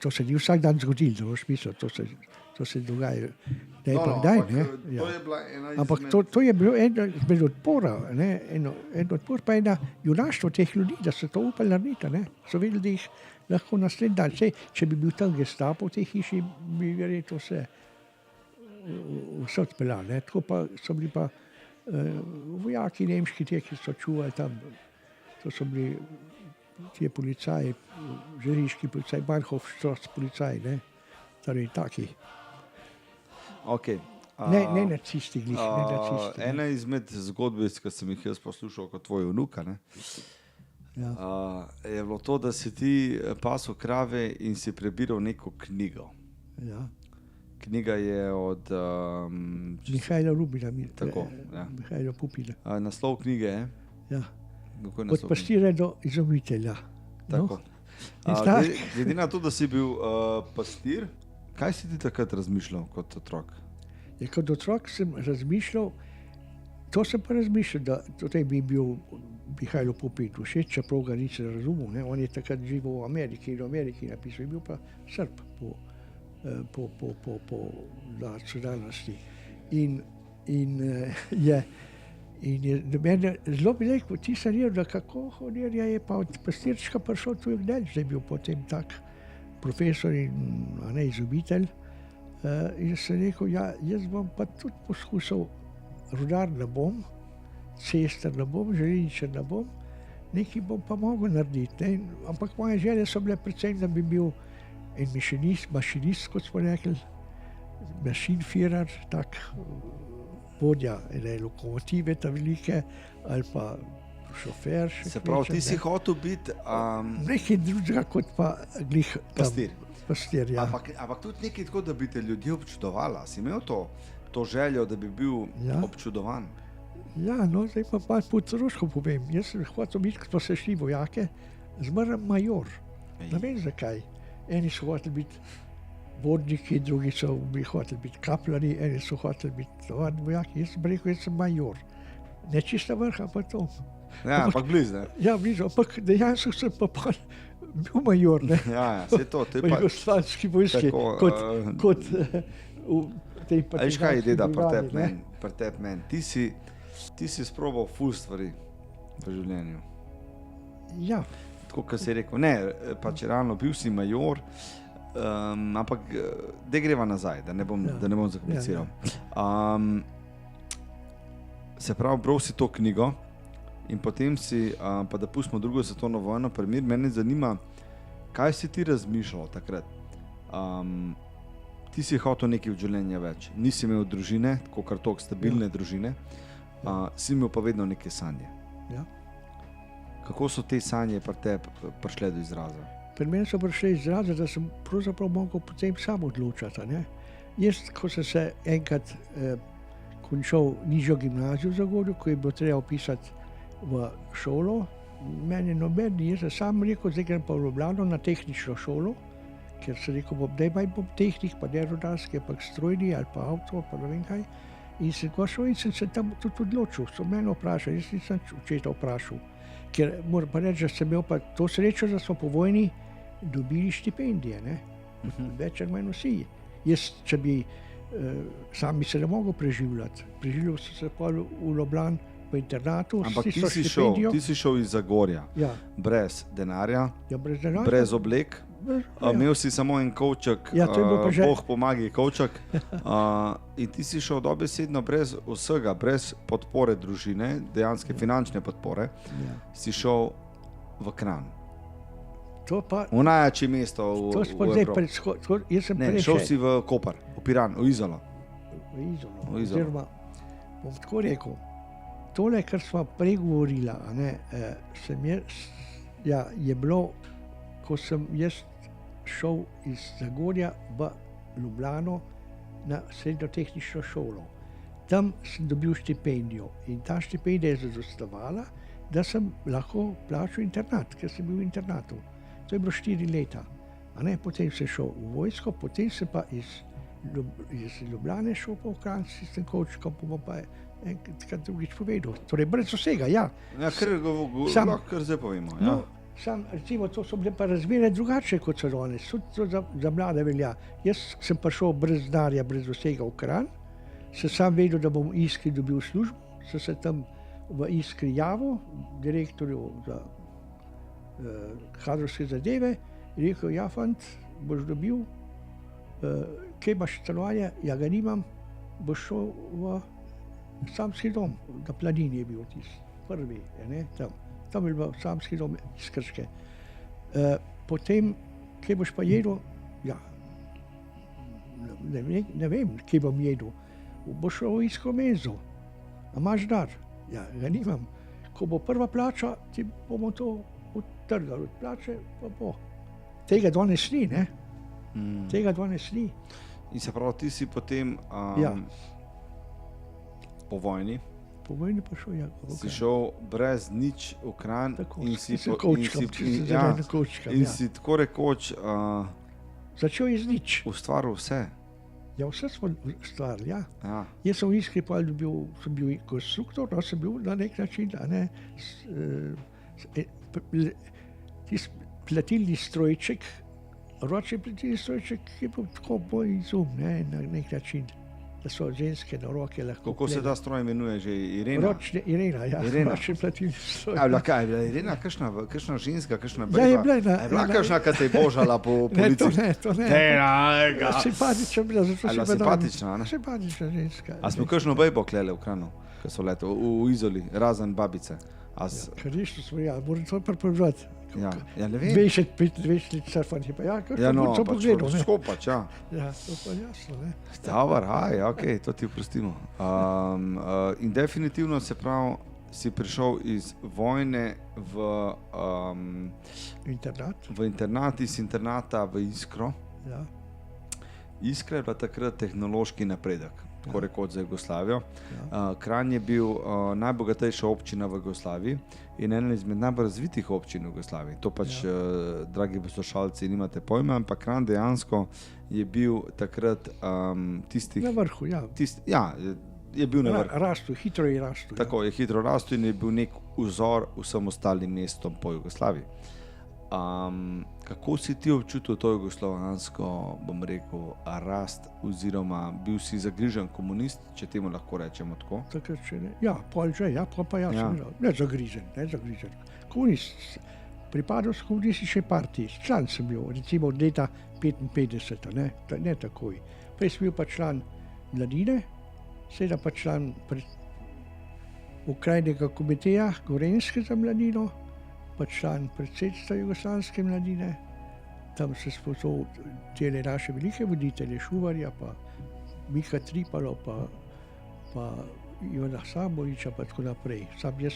to se ni vsak dan zgodilo, da boš mislil, to to se dogaja. Ne, pa kdaj, ne? To je bila ena Ampak to je bilo eno odpora, ne? En odpor pa ena junaštvo teh ljudi, da so to upali narediti, ne? So vedeli, da jih lahko naslednji dan. Če bi bil tam Gestapo v tej hiši, bi verjetno vse odpeljali, ne? Tako pa so bili pa vojaki nemški, ti, ki so čuvali tam, to so bili ti policaji, žariški policaji, Bahnhofstrasse policaji, ne? Torej taki. Okay. Ne nacisti, glih, ne nacisti. Ena izmed zgodbic, ki sem jih jaz poslušal kot tvoj vnuka, ne? Ja. Je bilo to, da si ti pasel krave in si prebiral neko knjigo. Ja. Knjiga je od... Mihajla Rubina. Tako, ja. Mihajla Pupina. Naslov knjige je? Ja. Kako je Od naslov pastira do izumitelja. Tako. No? Glede na to, da si bil pastir, kaj si ti takrat razmišljal kot otrok? Kot otrok sem razmišljal, to sem pa razmišljal, da tudi bi bil Mihajlo Pupin všeč, čeprav ga nisem razumel. Ne? On je takrat živel v Ameriki in v Ameriki napisal, je bil pa Srb po nacionalnosti. In je do mene zelo bi rekel, ti sanjal, da kako honerja je pa od pastirčka prišel tu v Gdelj, zdaj bil potem tak profesor in izumitelj. In sem rekel, ja, jaz bom pa tudi poskušal, rudar ne bom, cestar ne bom, železničar ne bom, nekaj bom pa mogel narediti. Ne? Ampak moje želje so bile predvsem, da bi bil en mašinist, kot smo rekli, mašinfirar, tak vodja ene lokomotive, ta velike, ali pa šofer. Se pravi, ti si hotel biti... Nekaj drugega kot pa glih pastir. Pastir, ja. Ampak tudi nekaj tako, da bi te ljudje občudovali. Si imel to željo, da bi bil občudovan? Ja, no, zdaj pa malo potoroško povem. Jaz sem hotel biti, ko so šli vojake, zmeraj major. Ne vem zakaj. Eni so hoteli biti vodniki, drugi so hoteli biti kapljani, eni so hoteli biti tovarni vojaki. Jaz sem rekel, jaz sem major. Ne čista vrha, pa to. Ja, ampak blizu, ne? Ja, blizu, ampak dejansko sem pa bil major, ne? Ja, vse to. V jugoslavski vojski, kot v tej partizanski brigadi. Veš kaj je deda pri tebi meni? Ti si sprobal ful stvari v življenju. Ja. Tako, kot si rekel, ne, pač realno bil si major, ampak da greva nazaj, da ne bom zakompliciral. Se pravi, bral si to knjigo in potem si, pa da pustimo drugo svetovno vojno, primer, mene zanima, kaj si ti razmišljal takrat? Ti si hotel nekaj v življenju več, nisi imel družine, tako kar toliko stabilne družine, si imel pa vedno neke sanje. Ja. Kako so te sanje pri tebi prišle do izraza? Pri meni so prišle izraza, da sem pravzaprav mogel potem sam odločati. Ne? Jaz, ko sem se enkrat končal nižjo gimnazijo v Zagorju, ko je bilo treba vpisati v šolo, meni noben ni, jaz sem sam rekel, zdaj grem pa v Ljubljano na tehnično šolo, ker sem rekel, da bom tehnik, pa ne rudarski, ampak strojni ali pa avto, pa ne vem kaj. In sem šel in sem se tam tudi odločil, so mene vprašali, jaz nisem očeta vprašal. Ker moram pa reči, da sem imel pa to srečo, da smo po vojni dobili štipendije, ne? Več ali manj vsi. Jaz, če bi sam bi se ne mogel preživljati. Preživljal sem se pa v Ljubljani v internatu. Ampak ti si šel iz Zagorja, brez denarja, brez oblek, imel si samo en kovček, Bog pomagi kovček, in ti si šel dobesedno brez vsega, brez podpore družine, dejanske finančne podpore, si šel v Kranj. V najjače mesto v Evropi. Ne, šel si v Koper, v Piran, v Izolo. V Izolo. Bom tako rekel, tole, kar sva pregovorila, je bilo, ko sem jaz šel iz Zagorja v Ljubljano na srednjo tehnično šolo. Tam sem dobil štipendijo in ta štipendija je zadostovala, da sem lahko plačal internat, ker sem bil v internatu. To je bilo 4 leta. Potem sem šel v vojsko, potem sem pa iz Ljubljane šel pa v Kranj s tem kovčkom, pa bom pa enkrat drugič povedal. Torej brez vsega, ja. Ja, kar zdaj povemo. Sam, recimo, to so bile pa razmere drugače kot so danes. To za mlade velja. Jaz sem prišel brez denarja, brez vsega v Kranj, sem sam vedel, da bom v Iskri dobil službo, sem se tam v Iskri javil, direktorju za kadrovske zadeve, in rekel, ja, fant, boš dobil, kje imaš stanovanje, ja ga nimam, boš šel v samski dom, na Planini je bil tisti, prvi, ne, tam je bil samski dom iz Krške. Potem, kje boš pa jedel, ja, ne vem, kje bom jedel, boš šel v Iskro menzo, a imaš dar, ja, ga nimam, ko bo prva plača, ti bomo to odtrgali od plače, pa bo. Tega danes ni, ne? Tega danes ni. In se pravi, ti si potem Ja. po vojni Po vojni pa šel, ja. si šel brez nič v Kranj Tako, in si se kočkam, in si tako rekoč Začel je z nič. ustvaril vse. Ja, vse smo stvarili, ja. Ja. Jaz sem v Iskri pa sem bil konstruktor, no, sem bil na nek način, a ne, tisti pletilni strojček, ročni pletilni strojček je bil tako bolj izum, ne, na nek način, da so ženske na roke lahko Kako se ta stroj imenuje že? Irena? Ročne, Irena, ja, Irena. ročni pletilni stroj. A je bila kaj? Je bila Irena kakšna ženska, kakšna Ja, je bila je bila kakšna, ki te je božala po Ne, to policiji? ne, to ne. Tega. Simpatična bila, zato A je bila sem simpatična, ne? Simpatična ženska. A smo kakšno bejbo klele v Kranju, ko so lete, v Izoli, razen babice? Kar ništa smo, ja, moram to prepovedati. Ja, ne vem. 20 let surfanje, pa ja, Ja, no, to pač pogledal, ne. pač, ja. Ja, to pa jasno, ne. Dobar, okej, to ti oprostimo. In definitivno se pravi, si prišel iz vojne Internat, v internat, iz internata v Iskro. ja. Iskra je bila takrat tehnološki napredek, tako rekoč za Jugoslavijo. Ja. Kranj je bil najbogatejša občina v Jugoslaviji in ena izmed najbolj razvitih občin v Jugoslaviji. To pač, dragi poslušalci, nimate pojma, ampak Kranj dejansko je bil takrat tisti. Na vrhu, ja. Je bil na vrhu. Rastu, hitro je rastu. Tako je hitro rastel in je bil nek vzor vsem ostalim mestom po Jugoslaviji. Kako si ti občutil to jugoslovansko, bom rekel, rast, oziroma bil si zagrižen komunist, če temu lahko rečemo tako? Takrat še ne. Ja, pol že, ja, pa ja, Ja. sem bil. Ne zagrižen. Komunist, pripadal sem komunistični partiji, član sem bil, recimo od leta 55, ne takoj. Prej sem bil pa član mladine, seveda pa član Okrajnega komiteja Gorenjske za mladino, pa član predsedstva Jugoslavijske mladine. Tam se spoznal tele naše velike voditelje, Šuvarja, pa Mika Tripalo, pa Ivana Samoviča, pa tako naprej. Sam jaz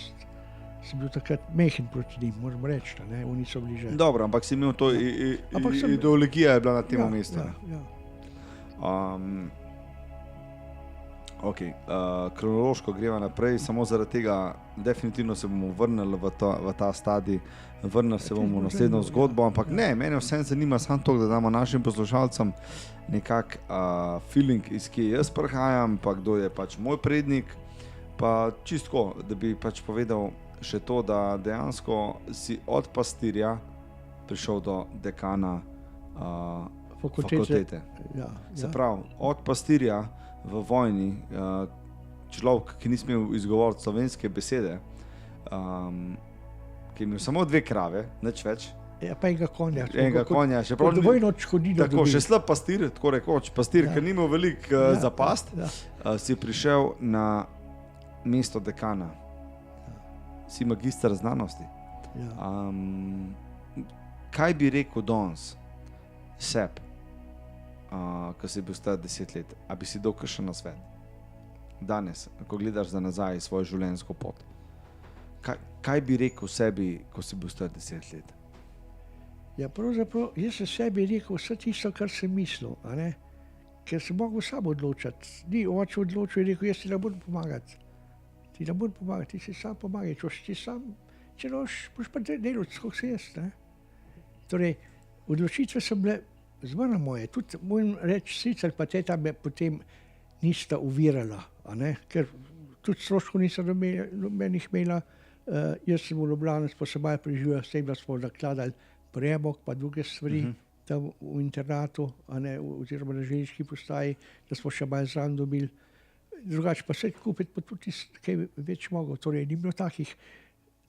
sem bil takrat mehen proti njim, moram reči, ne, oni so bili že. Dobro, ampak si imel to Ampak sem- ideologija je bila na tem Ja, mestu. ja, ja. Okay. Kronološko greva naprej, samo zaradi tega definitivno se bomo vrnili v ta stadij, vrnili se bomo v naslednjo zgodbo, ampak ne, mene vsem zanima samo to, da damo našim poslušalcem nekak feeling, iz kje jaz prihajam, pa kdo je pač moj prednik, pa čistko, da bi pač povedal še to, da dejansko si od pastirja prišel do dekana fakultete. Ja, Se pravi, od pastirja v vojni, človek, ki ni smel izgovoriti slovenske besede, ki je imel samo 2 krave, nič več, Ja, pa enega konja. konja, še Kot prav dvojno odškodnino tako, dobil. še slab pastir, tako rekoč, pastir, Ja. ki ni imel veliko Ja, za past, ja. si prišel na mesto dekana. Si magister znanosti. Ja. Kaj bi rekel danes sebi, ko si bil star 10 let, a bi si dal kakšen nasvet? Danes, ko gledaš za nazaj svojo življenjsko pot. Kaj bi rekel sebi, ko si bil star 10 let? Ja, pravzaprav jaz sem sebi rekel vse tisto, kar sem mislil, a ne? Ker sem mogel sam odločati. Ni oče odločil in rekel, jaz ti ne morem pomagati. Ti ne morem pomagati, ti si sam pomagaj. Če noš, boš pa delati, kot se jaz. Ne? Torej, odločitve so bile zmerno moje. Tudi moram reči, sicer pa teta me potem nista uvirala, a ne? Ker tudi stroškov nisem nobenih imela, Jaz sem v Ljubljani, pa se malo preživel s tem, da smo nakladali premog, pa druge stvari tam v internatu, a ne, oziroma na železniški postaji, da smo še malo zraven dobili. Drugače pa se kupiti, pa tudi kaj več mogel. Torej, ni bilo takih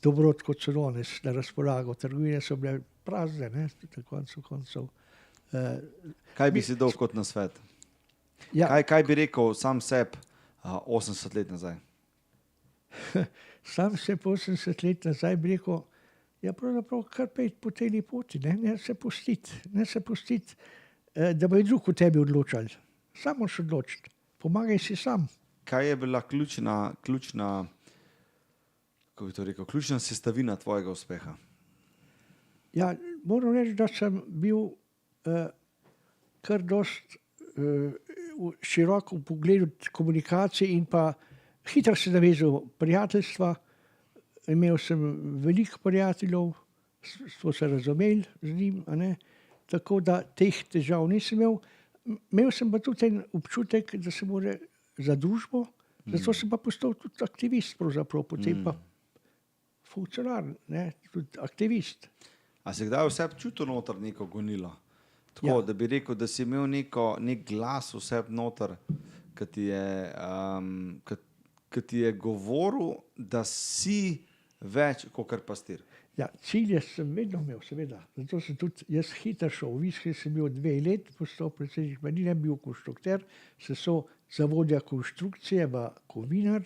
dobrot, kot so danes na razpolago. Trgovine so bile prazne, ne, na koncu koncev. Kaj bi si dal kot nasvet? Ja, Kaj bi rekel sam sebi 80 let nazaj? sam se po 80 let nazaj bi rekel, ja, pravzaprav kar pejti po tej poti, ne se pustiti, da bo drug v tebi odločal. Sam moraš odločiti. Pomagaj si sam. Kaj je bila ključna, kako bi to rekel, ključna sestavina tvojega uspeha? Ja, moram reči, da sem bil kar dost širok v pogledu komunikacije in pa hitro se navezal prijateljstva. Imel sem veliko prijateljev, smo se razumeli z njim, a ne, tako da teh težav nisem imel. Imel sem pa tudi en občutek, da se mora za družbo, zato sem pa postal tudi aktivist pravzaprav, potem pa funkcionar, ne, tudi aktivist. A si kdaj vse čutil noter neko gonilo? Tako, da bi rekel, da si imel nek glas vse noter, ki ti je govoril, da si več kot pastir. Ja, cilje sem vedno imel, seveda. Zato sem tudi jaz hitro šel. V Iskri sem bil 2 let, postal predsednik Mladine, bil konstrukter, sem šel za vodja konstrukcije v Kovinar,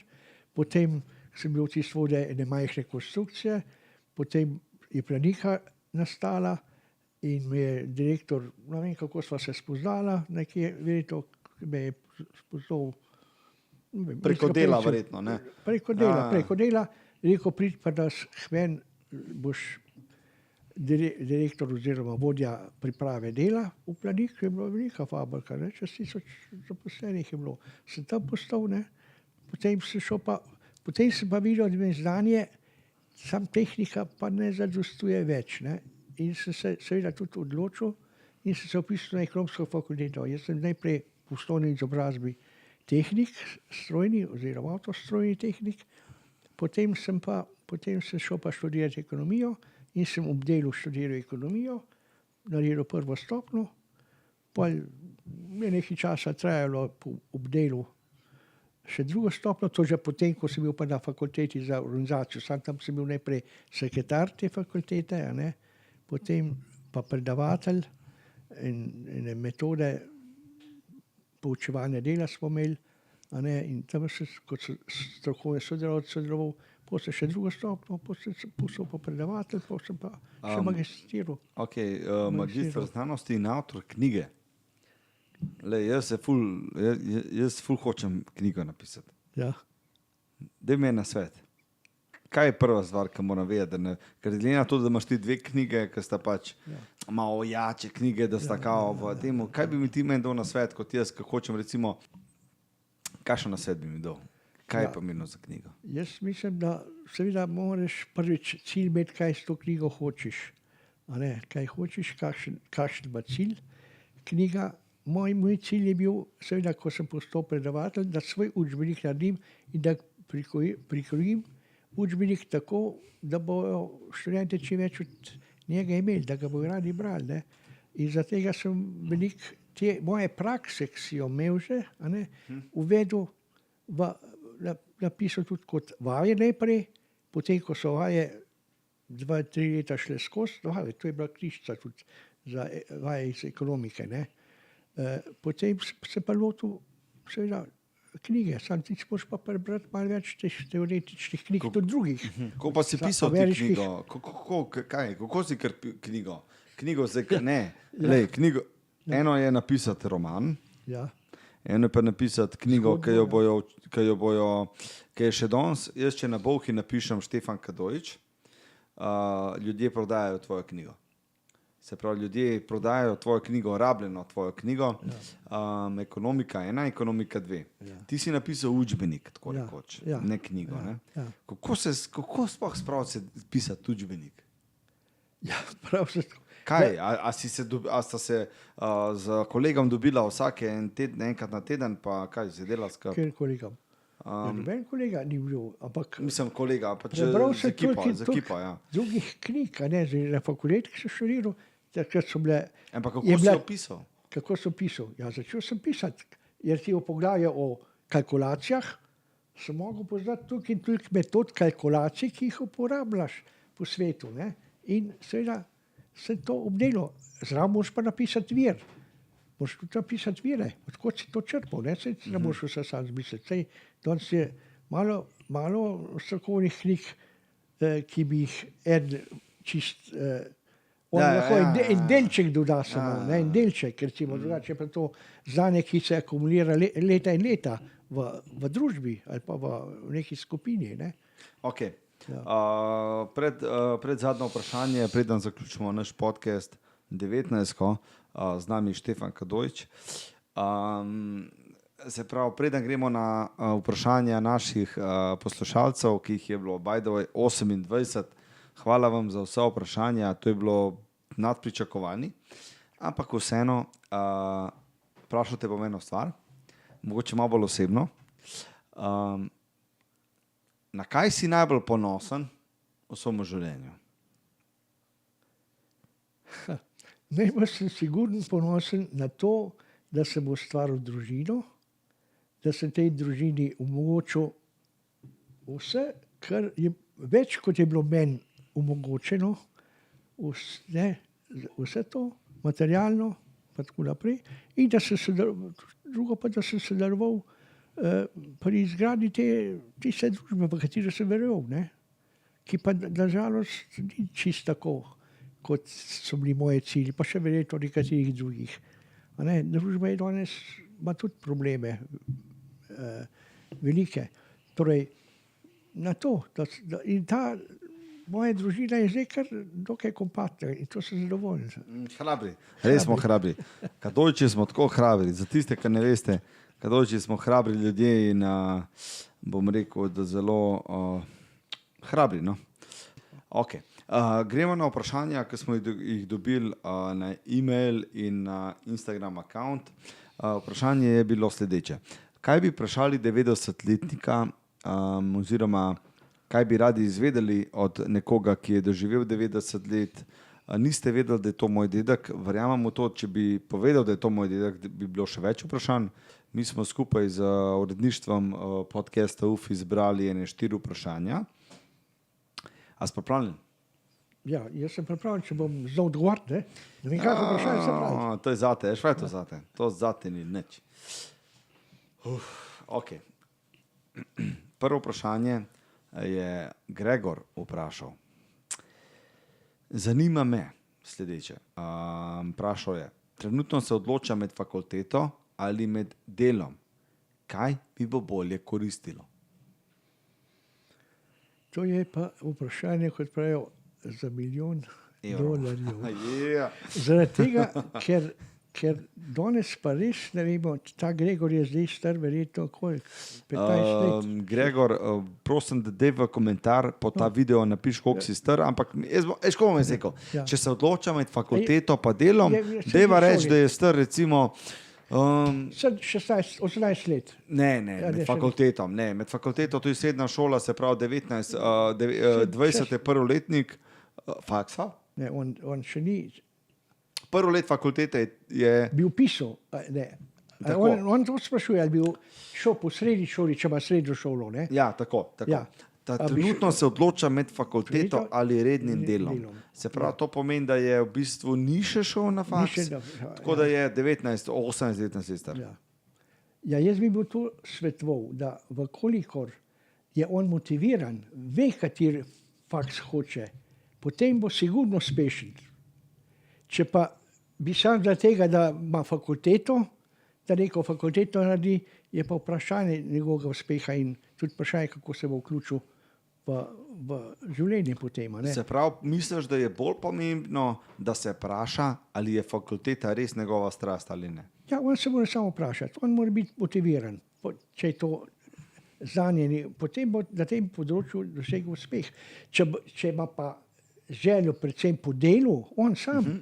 potem sem bil tisti vodja ene majhne konstrukcije, potem je Planika nastala in me je direktor, ne vem, kako sva se spoznala, nekje, verjetno me je spoznal. Preko dela verjetno, ne? Preko dela. Rekel, prid pa nas k meni, boš direktor oziroma vodja priprave dela v Planik, je bila velika fabrika, ne, 6000 zaposlenih je bilo. Sem tam postal, ne, potem sem pa videl, da mi znanje, sam tehnika pa ne zadostuje več, ne, in sem se seveda tudi odločil in sem se vpisal na ekonomsko fakulteto. Jaz sem najprej v osnovni izobrazbi tehnik, strojni oziroma avtostrojni tehnik, potem sem šel pa študirati ekonomijo in sem ob delu študiral ekonomijo, naredil prvo stopnjo, potem je nekaj časa trajalo ob delu še drugo stopnjo, to že potem, ko sem bil pa na fakulteti za organizacijo, sam tam sem bil najprej sekretar te fakultete, a ne, potem pa predavatelj in metode poučevanja dela smo imeli, a ne, in tam sem kot strokovni sodeloval, potem sem še drugo stopnjo, potem sem postal pa predavatelj, potem sem pa še magistriral. Ok, magistr znanosti in avtor knjige. Jaz ful hočem knjigo napisati. Ja. Daj mi na svet. Kaj je prva stvar, ki moram vedeti? Ker glede na to, da imaš ti 2 knjige, ki sta pač malo jače knjige, da sta kao v temu, kaj bi mi ti meni dal na svet, kot jaz, ki hočem recimo, kakšen na svet bi mi dal? Kaj je pomembno za knjigo? Jaz mislim, da seveda moraš prvič cilj imeti, kaj s to knjigo hočeš. A ne, kaj hočeš, kakšen ima cilj. Knjiga, moj cilj je bil, seveda, ko sem postal predavatelj, da svoj učbenik naredim in da prikrojim učbenik tako, da bojo študenti čim več od njega imeli, da ga bojo radi brali, ne. In za tega sem veliko te moje prakse, ki si jo imel že, a ne, uvedel napisal tudi kot vaje najprej, potem, ko so vaje 2-3 leta šle skozi, to je bila knjižica tudi za vaje iz ekonomike, ne. Potem se pa lotil seveda knjige, sam ti moraš pa prebrati malo več teh teoretičnih knjig, tudi drugih. Kako pa si pisal ti knjigo? Kako si knjigo? Knjigo zdaj, ne, knjigo, eno je napisati roman, eno je pa napisati knjigo, ki je še danes, jaz če na Bolhi napišem Štefan Kadojič, ljudje prodajajo tvojo knjigo. Se pravi, ljudje prodajajo tvojo knjigo, rabljeno tvojo knjigo, Ekonomika 1, Ekonomika 2. Ti si napisal učbenik, tako rekoč, ne knjigo. Kako sploh spraviti se pisati učbenik? Ja, prav se tako. Kaj, a sta se z kolegom dobila enkrat na teden, pa kaj si delala skupaj? Kjer kolegom? Noben kolega ni bil, ampak Mislim, kolega, pač prebral z sem ekipo, ja. drugih knjig, a ne, na fakulteti sem študiral, takrat so bile, Ampak kako Je si bila- opisal? kako sem pisal. Ja, začel sem pisati, jer ti v poglavju o kalkulacijah sem mogel poznati tukaj in toliko metod kalkulacij, ki jih uporabljaš po svetu. Ne? In seveda sem to obdelal. Zraven moraš pa napisati vir. Moraš tudi napisati vire, odkot si to črpal, ne boš vse sam zmisliti. Saj danes je malo strokovnih knjig, ki bi jih en čist, on lahko en delček doda samo, ne, en delček, recimo, drugače pa to znanje, ki se akumulira leta in leta v družbi ali pa v neki skupini, ne. Ok. Pred zadnjo vprašanje, preden zaključimo naš podcast 19, z nami Štefan Kadojč. Se pravi, preden gremo na vprašanja naših poslušalcev, ki jih je bilo by the way 28, hvala vam za vse vprašanja, to je bilo nad pričakovanji, ampak vseeno vprašajte bom eno stvar, mogoče malo bolj osebno. Na kaj si najbolj ponosen v svojem življenju? Najbolj sem sigurno ponosen na to, da sem ustvaril družino, da sem tej družini omogočil vse, kar je več, kot je bilo meni omogočeno, vse to, materialno, pa tako naprej, in da sem drugo pa, da sem sodeloval pri izgradnji tiste družbe, v katero sem verjel, ne, ki pa nažalost ni čisto tako, kot so bili moji cilji, pa še verjetno nekaterih drugih. Družba je danes, ima tudi probleme velike. Torej, na to, in ta moja družina je zdaj kar dokaj kompaktna in to sem zadovoljen. Hrabri, res smo hrabri. Kadojči smo tako hrabri, za tiste, ki ne veste, Kadojči smo hrabri ljudje in bom rekel, da zelo hrabri, no. Ok. Gremo na vprašanja, ki smo jih dobili na e-mail in na Instagram account. Vprašanje je bilo sledeče. Kaj bi vprašali 90-letnika oziroma kaj bi radi izvedeli od nekoga, ki je doživel 90 let? Niste vedeli, da je to moj dedek. Verjamem v to, če bi povedal, da je to moj dedek, bi bilo še več vprašanj. Mi smo skupaj z uredništvom podcasta UF izbrali 4 vprašanja. A ste pripravljeni? Ja, jaz sem pripravljen, če bom znal odgovoriti, ne vem, kako vprašanje se pravi. To je zate, je to zate. To zate ni nič. Ok. Prvo vprašanje je Gregor vprašal. Zanima me sledeče. Vprašal je, trenutno se odloča med fakulteto ali med delom. Kaj bi bo bolje koristilo? To je pa vprašanje, kot pravijo, za $1,000,000. Yeah. Zaradi tega, ker danes pa res ne vemo, ta Gregor je zdaj star verjetno koliko? 15 let. Gregor, prosim, da dej v komentar po ta video napiš, koliko si star, ampak ko bom jaz rekel, če se odloča med fakulteto pa delom, dejva reči, da je star recimo 16, 18 let. Ne, med fakultetom. Ne, med fakulteto, to je srednja šola, se pravi 20 je prvoletnik faksa. Ne, on še ni. Prvo let fakultete je... Bi upisal, ne. On to sprašuje, ali bi šel po srednji šoli, če ima srednjo šolo, ne? Ja, tako. Ja. Trenutno se odloča med fakulteto ali rednim delom. Se pravi, to pomeni, da je v bistvu ni še šel na faks, tako da je 19, 18, 19 let star. Ja, jaz bi bil tu svetoval, da vkolikor je on motiviran, ve, kateri faks hoče, potem bo sigurno uspešen. Če pa bi sam za tega, da ima fakulteto, da neko fakulteto naredi, je pa vprašanje njegovega uspeha in tudi vprašanje, kako se bo vključil v življenje potem. Se pravi, misliš, da je bolj pomembno, da se vpraša, ali je fakulteta res njegova strast ali ne? Ja, on se mora samo vprašati. On mora biti motiviran, če je to znanje. Potem bo na tem področju dosegel uspeh. Če ima pa željo predvsem po delu, on sam,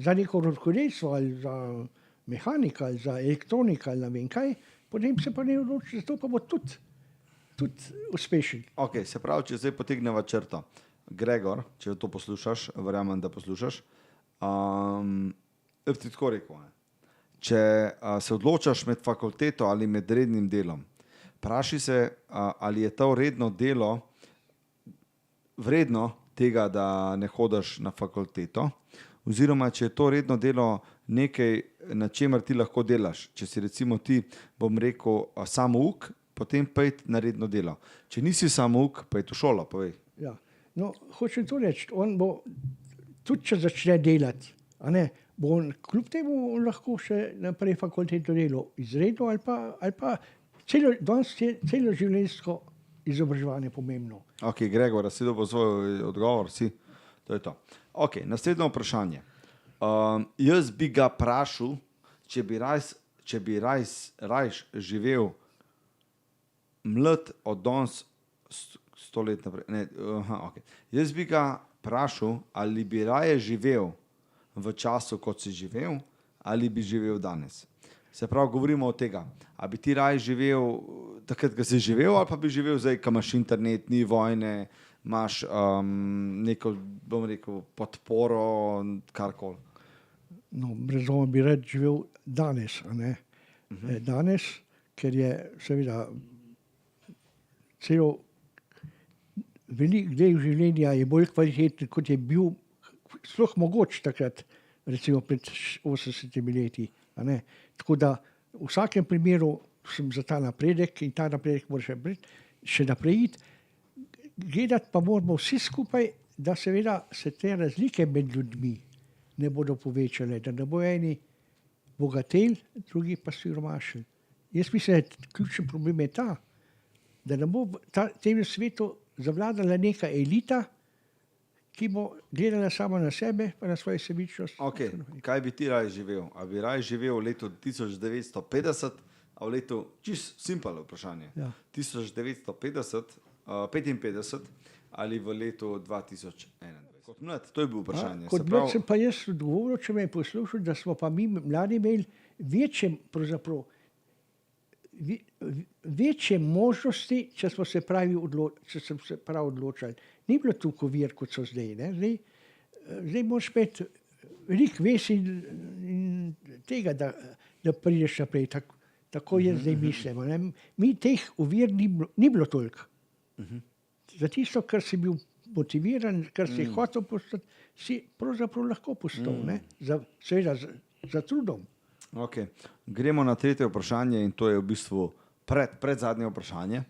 za neko rokodelstvo ali za mehanika ali za elektronika ali ne vem kaj, potem se pa ne odloči, zato pa bo tudi tudi uspešen. Okay, se pravi, če zdaj potegneva črto. Gregor, če to poslušaš, verjamem, da poslušaš, ti tako rekel, ne? Če se odločaš med fakulteto ali med rednim delom, vprašaj se, ali je to redno delo vredno tega, da ne hodiš na fakulteto, oziroma če je to redno delo nekaj, na čemer ti lahko delaš. Če si recimo ti, bom rekel, samouk, potem pojdi na redno delo. Če nisi samouk, pojdi v šolo, povej. Ja. No, hočem to reči, on bo, tudi če začne delati, bo on kljub temu lahko še naprej fakulteto delal izredno ali pa celo življenjsko izobraževanje pomembno. Ok, Gregor, si dobil svoj odgovor, si? To je to. Ok, naslednje vprašanje. Jaz bi ga vprašal, če bi rajš živel mlad od danes 100 let naprej. Ne, okay. Jaz bi ga vprašal, ali bi raje živel v času, kot si živel, ali bi živel danes. Se pravi, govorimo o tega, a bi ti raje živel takrat, ko si živel, ali pa bi živel zdaj, ko imaš internet, ni vojne, imaš neko, bom rekel, podporo, karkoli. No, brez dvoma bi rad živel danes, Danes, ker je seveda velik del življenja je bolj kvaliteten, kot je bil sploh mogoč takrat, recimo pred 80 leti. Tako da v vsakem primeru sem za ta napredek in ta napredek mora še naprej iti. Gledati pa moramo vsi skupaj, da seveda se te razlike med ljudmi ne bodo povečale, da ne bo eni bogateli, drugi pa siromašili. Jaz mislim, da ključni problem je ta, da ne bo tem svetu zavladala neka elita, ki bo gledala samo na sebe, pa na svojo sebičnost. Ok, kaj bi ti raje živel? A bi raje živel v letu 1950, a v letu, čisto simpel vprašanje, 1950, 55 ali v letu 2021? Kot mlad, to je bil vprašanje. Kot mlad sem pa jaz odgovoril, če me je poslušal, da smo pa mi mladi imeli večje možnosti, če smo se pravi odločali. Ni bilo toliko vir, kot so zdaj. Zdaj moraš imeti veliko ves in tega, da prideš naprej. Tako jaz zdaj mislim. Mi teh ovir ni bilo toliko. Za tisto, kar si bil motiviran, kar si hotel postati, si pravzaprav lahko postal. Seveda za trudom. Okay. Gremo na tretje vprašanje in to je v bistvu predzadnje vprašanje.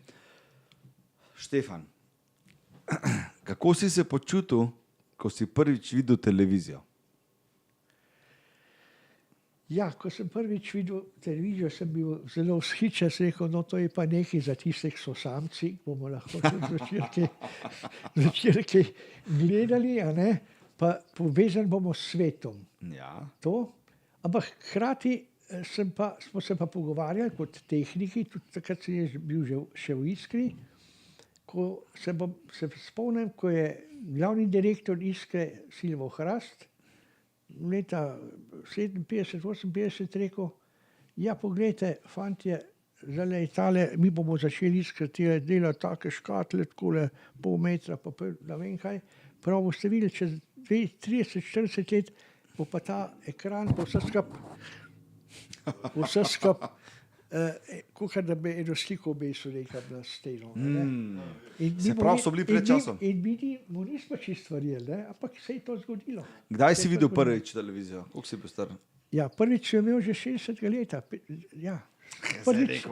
Štefan, kako si se počutil, ko si prvič videl televizijo? Ja, ko sem prvič videl televizijo, sem bil zelo vzhičen, sem rekel, no to je pa nekaj za tiste, ki so samci, bomo lahko zvečer kaj gledali, pa povezan bomo s svetom. Ja. To. Ampak hkrati smo se pa pogovarjali kot tehniki, tudi takrat sem jaz bil še v Iskri, ko se spomnim, ko je glavni direktor Iskre Silvo Hrast leta 57-58 rekel, ja, poglejte, fantje, zdaj tale, mi bomo začeli Iskri delati take škatle, takole pol metra, pa ne vem kaj, prav boste videli, čez 30-40 let bo pa ta ekran, pa vse skup, kakor da bi eno sliko obesil nekam na steno. Se prav so bili pred časom. In mi nismo čisto verjeli, ampak se je to zgodilo. Kdaj si videl prvič televizijo? Koliko si bil star? Ja, prvič sem imel že 60 leta. Ja. Prvič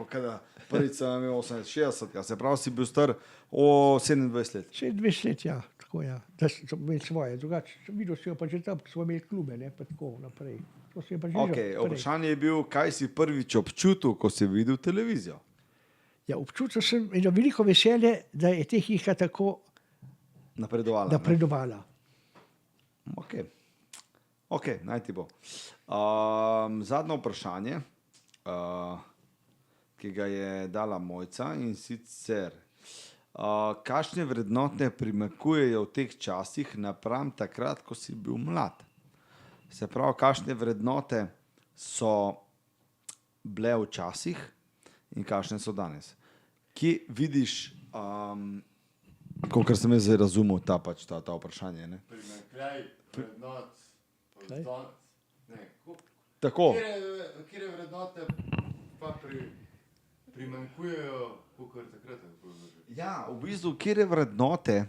sem imel 60, se pravi si bil star 27 let. 27 let, ja. Tako, ja. Da so imeli svoje, drugače. Videl si jo pa že tam, ko smo imeli klube, pa tako naprej. Vprašanje je bil, kaj si prvič občutil, ko si videl televizijo? Ja, občutil sem eno veliko veselje, da je tehnika tako napredovala. Ok, naj ti bo. Zadnje vprašanje, ki ga je dala Mojca, in sicer kakšne vrednote primanjkujejo v teh časih napram takrat, ko si bil mlad? Se pravi, kakšne vrednote so bile včasih in kakšne so danes. Kje vidiš, kolikor sem jaz zdaj razumel ta vprašanje? Ne? Primanjkljaj vrednot, Tako. Kire vrednote pa primanjkujejo, kakor takrat? Ja, v bistvu, kire vrednote,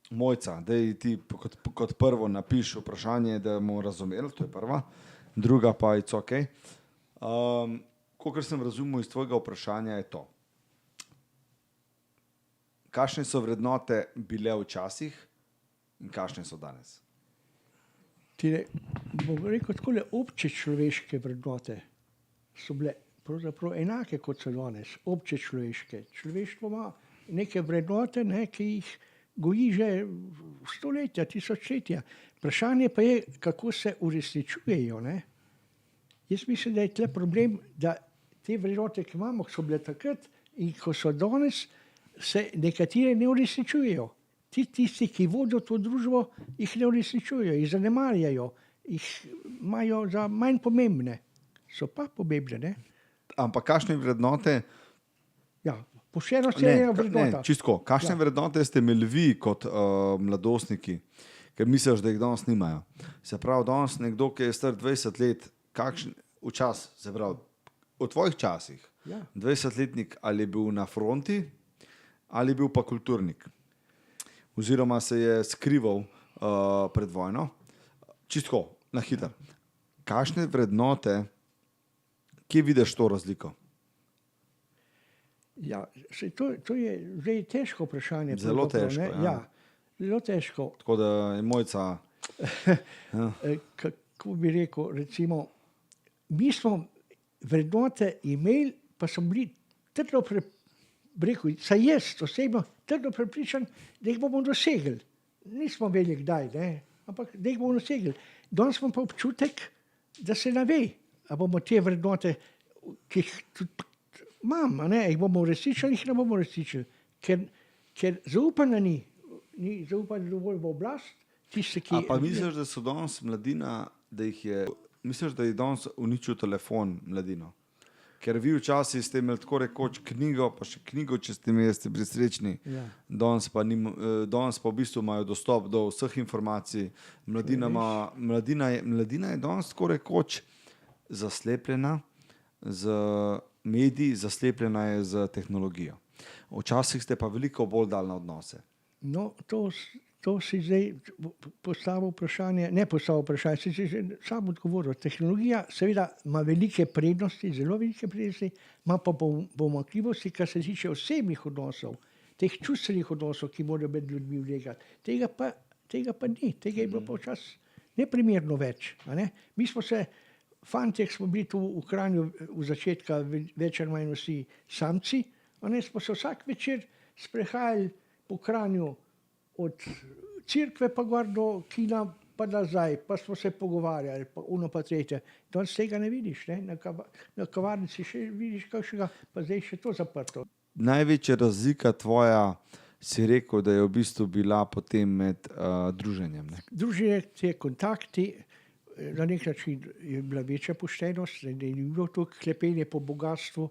Mojca, da ti kot prvo napiš vprašanje, da bomo razumeli, to je prva, druga pa je ok. Kolikor sem razumel iz tvojega vprašanja, je to. Kakšne so vrednote bile včasih in kakšne so danes? Bom rekel takole, obče človeške vrednote so bile pravzaprav enake, kot so danes, obče človeške. Človeštvo ima neke vrednote, ki jih goji že stoletja, tisočletja. Vprašanje pa je, kako se uresničujejo. Ne? Jaz mislim, da je tle problem, da te vrednote, ki imamo, so bile takrat in ko so danes, se nekatere ne uresničujejo. Tisti, ki vodijo to družbo, jih ne uresničujejo, jih zanemarjajo, jih imajo za manj pomembne. So pa pomembne, ne? Ampak kakšne vrednote? Ja, poštenost je ena vrednota. Čistko, kakšne vrednote ste imeli vi kot mladostniki, ker misliš, da jih danes nimajo? Se pravi, danes nekdo, ki je star 20 let, se pravi, v tvojih časih, 20-letnik ali je bil na fronti, ali je bil pa kulturnik, oziroma se je skrival pred vojno. Čistko, na hitro. Kakšne vrednote, kje vidiš to razliko? Ja, to je zdaj težko vprašanje. Zelo težko, ja. Zelo težko. Tako da je Mojca... Kako bi rekel, recimo, mi smo vrednote imeli, pa smo bili trdno saj jaz osebno trdno prepričan, da jih bomo dosegli. Nismo vedeli kdaj, ampak da jih bomo dosegli. Danes smo pa občutek, da se ne ve, a bomo te vrednote, ki jih tudi imam, jih bomo uresničili, jih ne bomo uresničili. Ker zaupanja ni zaupanja dovolj v oblast. A pa misliš, da so danes mladina, misliš, da je danes uničil telefon mladino? Ker vi včasih ste imeli tako rekoč knjigo, pa še knjigo, če ste imeli, ste bili srečni. Ja. Danes pa v bistvu imajo dostop do vseh informacij. Mladina je danes tako rekoč zaslepljena z mediji, zaslepljena je z tehnologijo. Včasih ste pa veliko bolj dali na odnose. No, to si zdaj postavil vprašanje, si že sam odgovoril. Tehnologija seveda ima velike prednosti, zelo velike prednosti, ima pa pomanjkljivosti, kar se tiče osebnih odnosov, teh čustvenih odnosov, ki morajo med ljudmi vlegati. Tega pa ni, tega je bilo pa včasih neprimerno več. Mi smo se, fantje, smo bili tu v Kranju v začetka več ali manj vsi samci, smo se vsak večer sprehajali po Kranju od cerkve pa gor do kina pa nazaj, pa smo se pogovarjali, pa uno pa tretje. Danes tega ne vidiš, na kavarnici še vidiš kakšnega, pa zdaj še to zaprto. Največja razlika tvoja, si rekel, da je v bistvu bila potem med druženjem. Druženje, te kontakti, na nek način je bila večja poštenost, da ni bilo to klepenje po bogatstvu,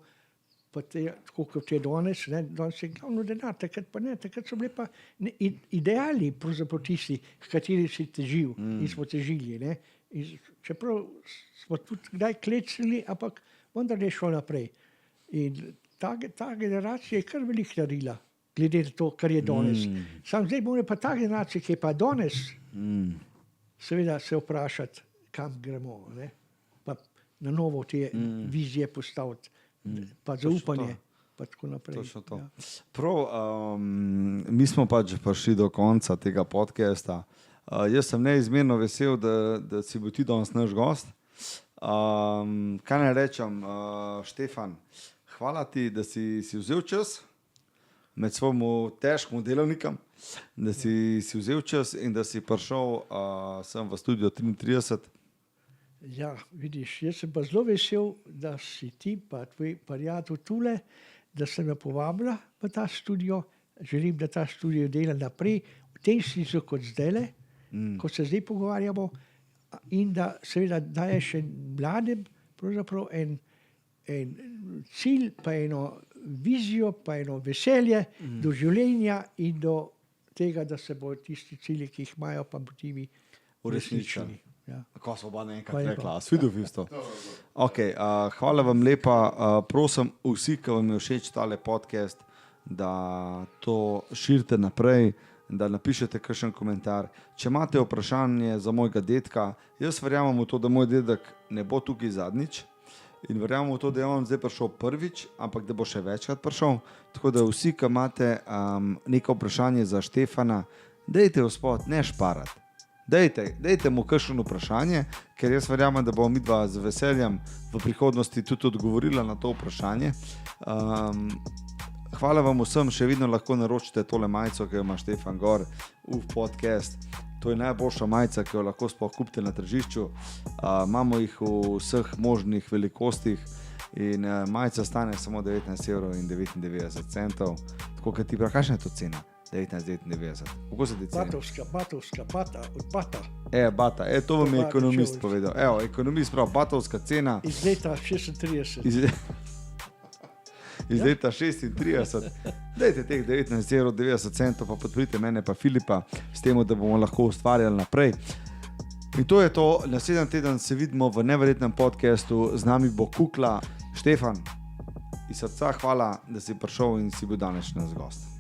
pa tako kot je danes, danes je glavno denar, takrat pa ne, takrat so bile pa ideali pravzaprav tisti, v kateri si težil in smo težili. Čeprav smo tudi kdaj klecnili, ampak vendar je šlo naprej. In ta generacija je kar veliko naredila, glede na to, kar je danes. Sam zdaj mora pa ta generacija, ki je pa danes, seveda se vprašati, kam gremo, pa na novo te vizije postaviti. Pa zaupanje, pa tako naprej. Ja. Prav, mi smo pač prišli do konca tega podcasta. Jaz sem neizmerno vesel, da si bil ti danes naš gost. Kaj naj rečem, Štefan, hvala ti, da si vzel čas med svojim težkim delovnikom, da si vzel čas in da si prišel sem v studio 33. Ja, vidiš, jaz sem pa zelo vesel, da si ti pa tvoj prijatelj tule, da se me povabila v ta studio. Želim, da ta studio dela naprej v tem smislu kot zdajle, ko se zdaj pogovarjamo in da seveda daje še mladim pravzaprav en cilj, pa eno vizijo, pa eno veselje do življenja in do tega, da se bodo tisti cilji, ki jih imajo, pa motivi Uresničili. Ja. Kako smo pa naenkrat Hvala rekla, lepa. svidel isto. Okay, hvala vam lepa. Prosim vsi, ki vam je všeč tale podcast, da to širite naprej, da napišete kakšen komentar. Če imate vprašanje za mojega dedka, jaz verjamem v to, da moj dedek ne bo tukaj zadnjič in verjamem v to, da je on zdaj prišel prvič, ampak da bo še večkrat prišel. Tako da vsi, ki imate neko vprašanje za Štefana, dajte v spot, ne šparati. Dajte mu kakšno vprašanje, ker jaz verjamem, da bomo midva z veseljem v prihodnosti tudi odgovorila na to vprašanje. Hvala vam vsem, še vedno lahko naročite tole majico, ki jo ima Štefan gor v podcast. To je najboljša majica, ki jo lahko sploh kupite na tržišču. Imamo jih v vseh možnih velikostih in majica stane samo 19,99 €. Tako, kad ti prav, kakšna je to cena? 19,99 €. Kako se ti cena? Batovska, bata, od bata. Bata, to vam je Bata, ekonomist čuj. povedal. Evo, ekonomist prav, batovska cena Iz leta 36. iz leta 36. Dajte teh 19,90 €, pa podprite mene pa Filipa s tem, da bomo lahko ustvarjali naprej. In to je to. Naslednji teden se vidimo v neverjetnem podcastu. Z nami bo Kukla. Štefan, iz srca hvala, da si prišel in si bil danes naš gost.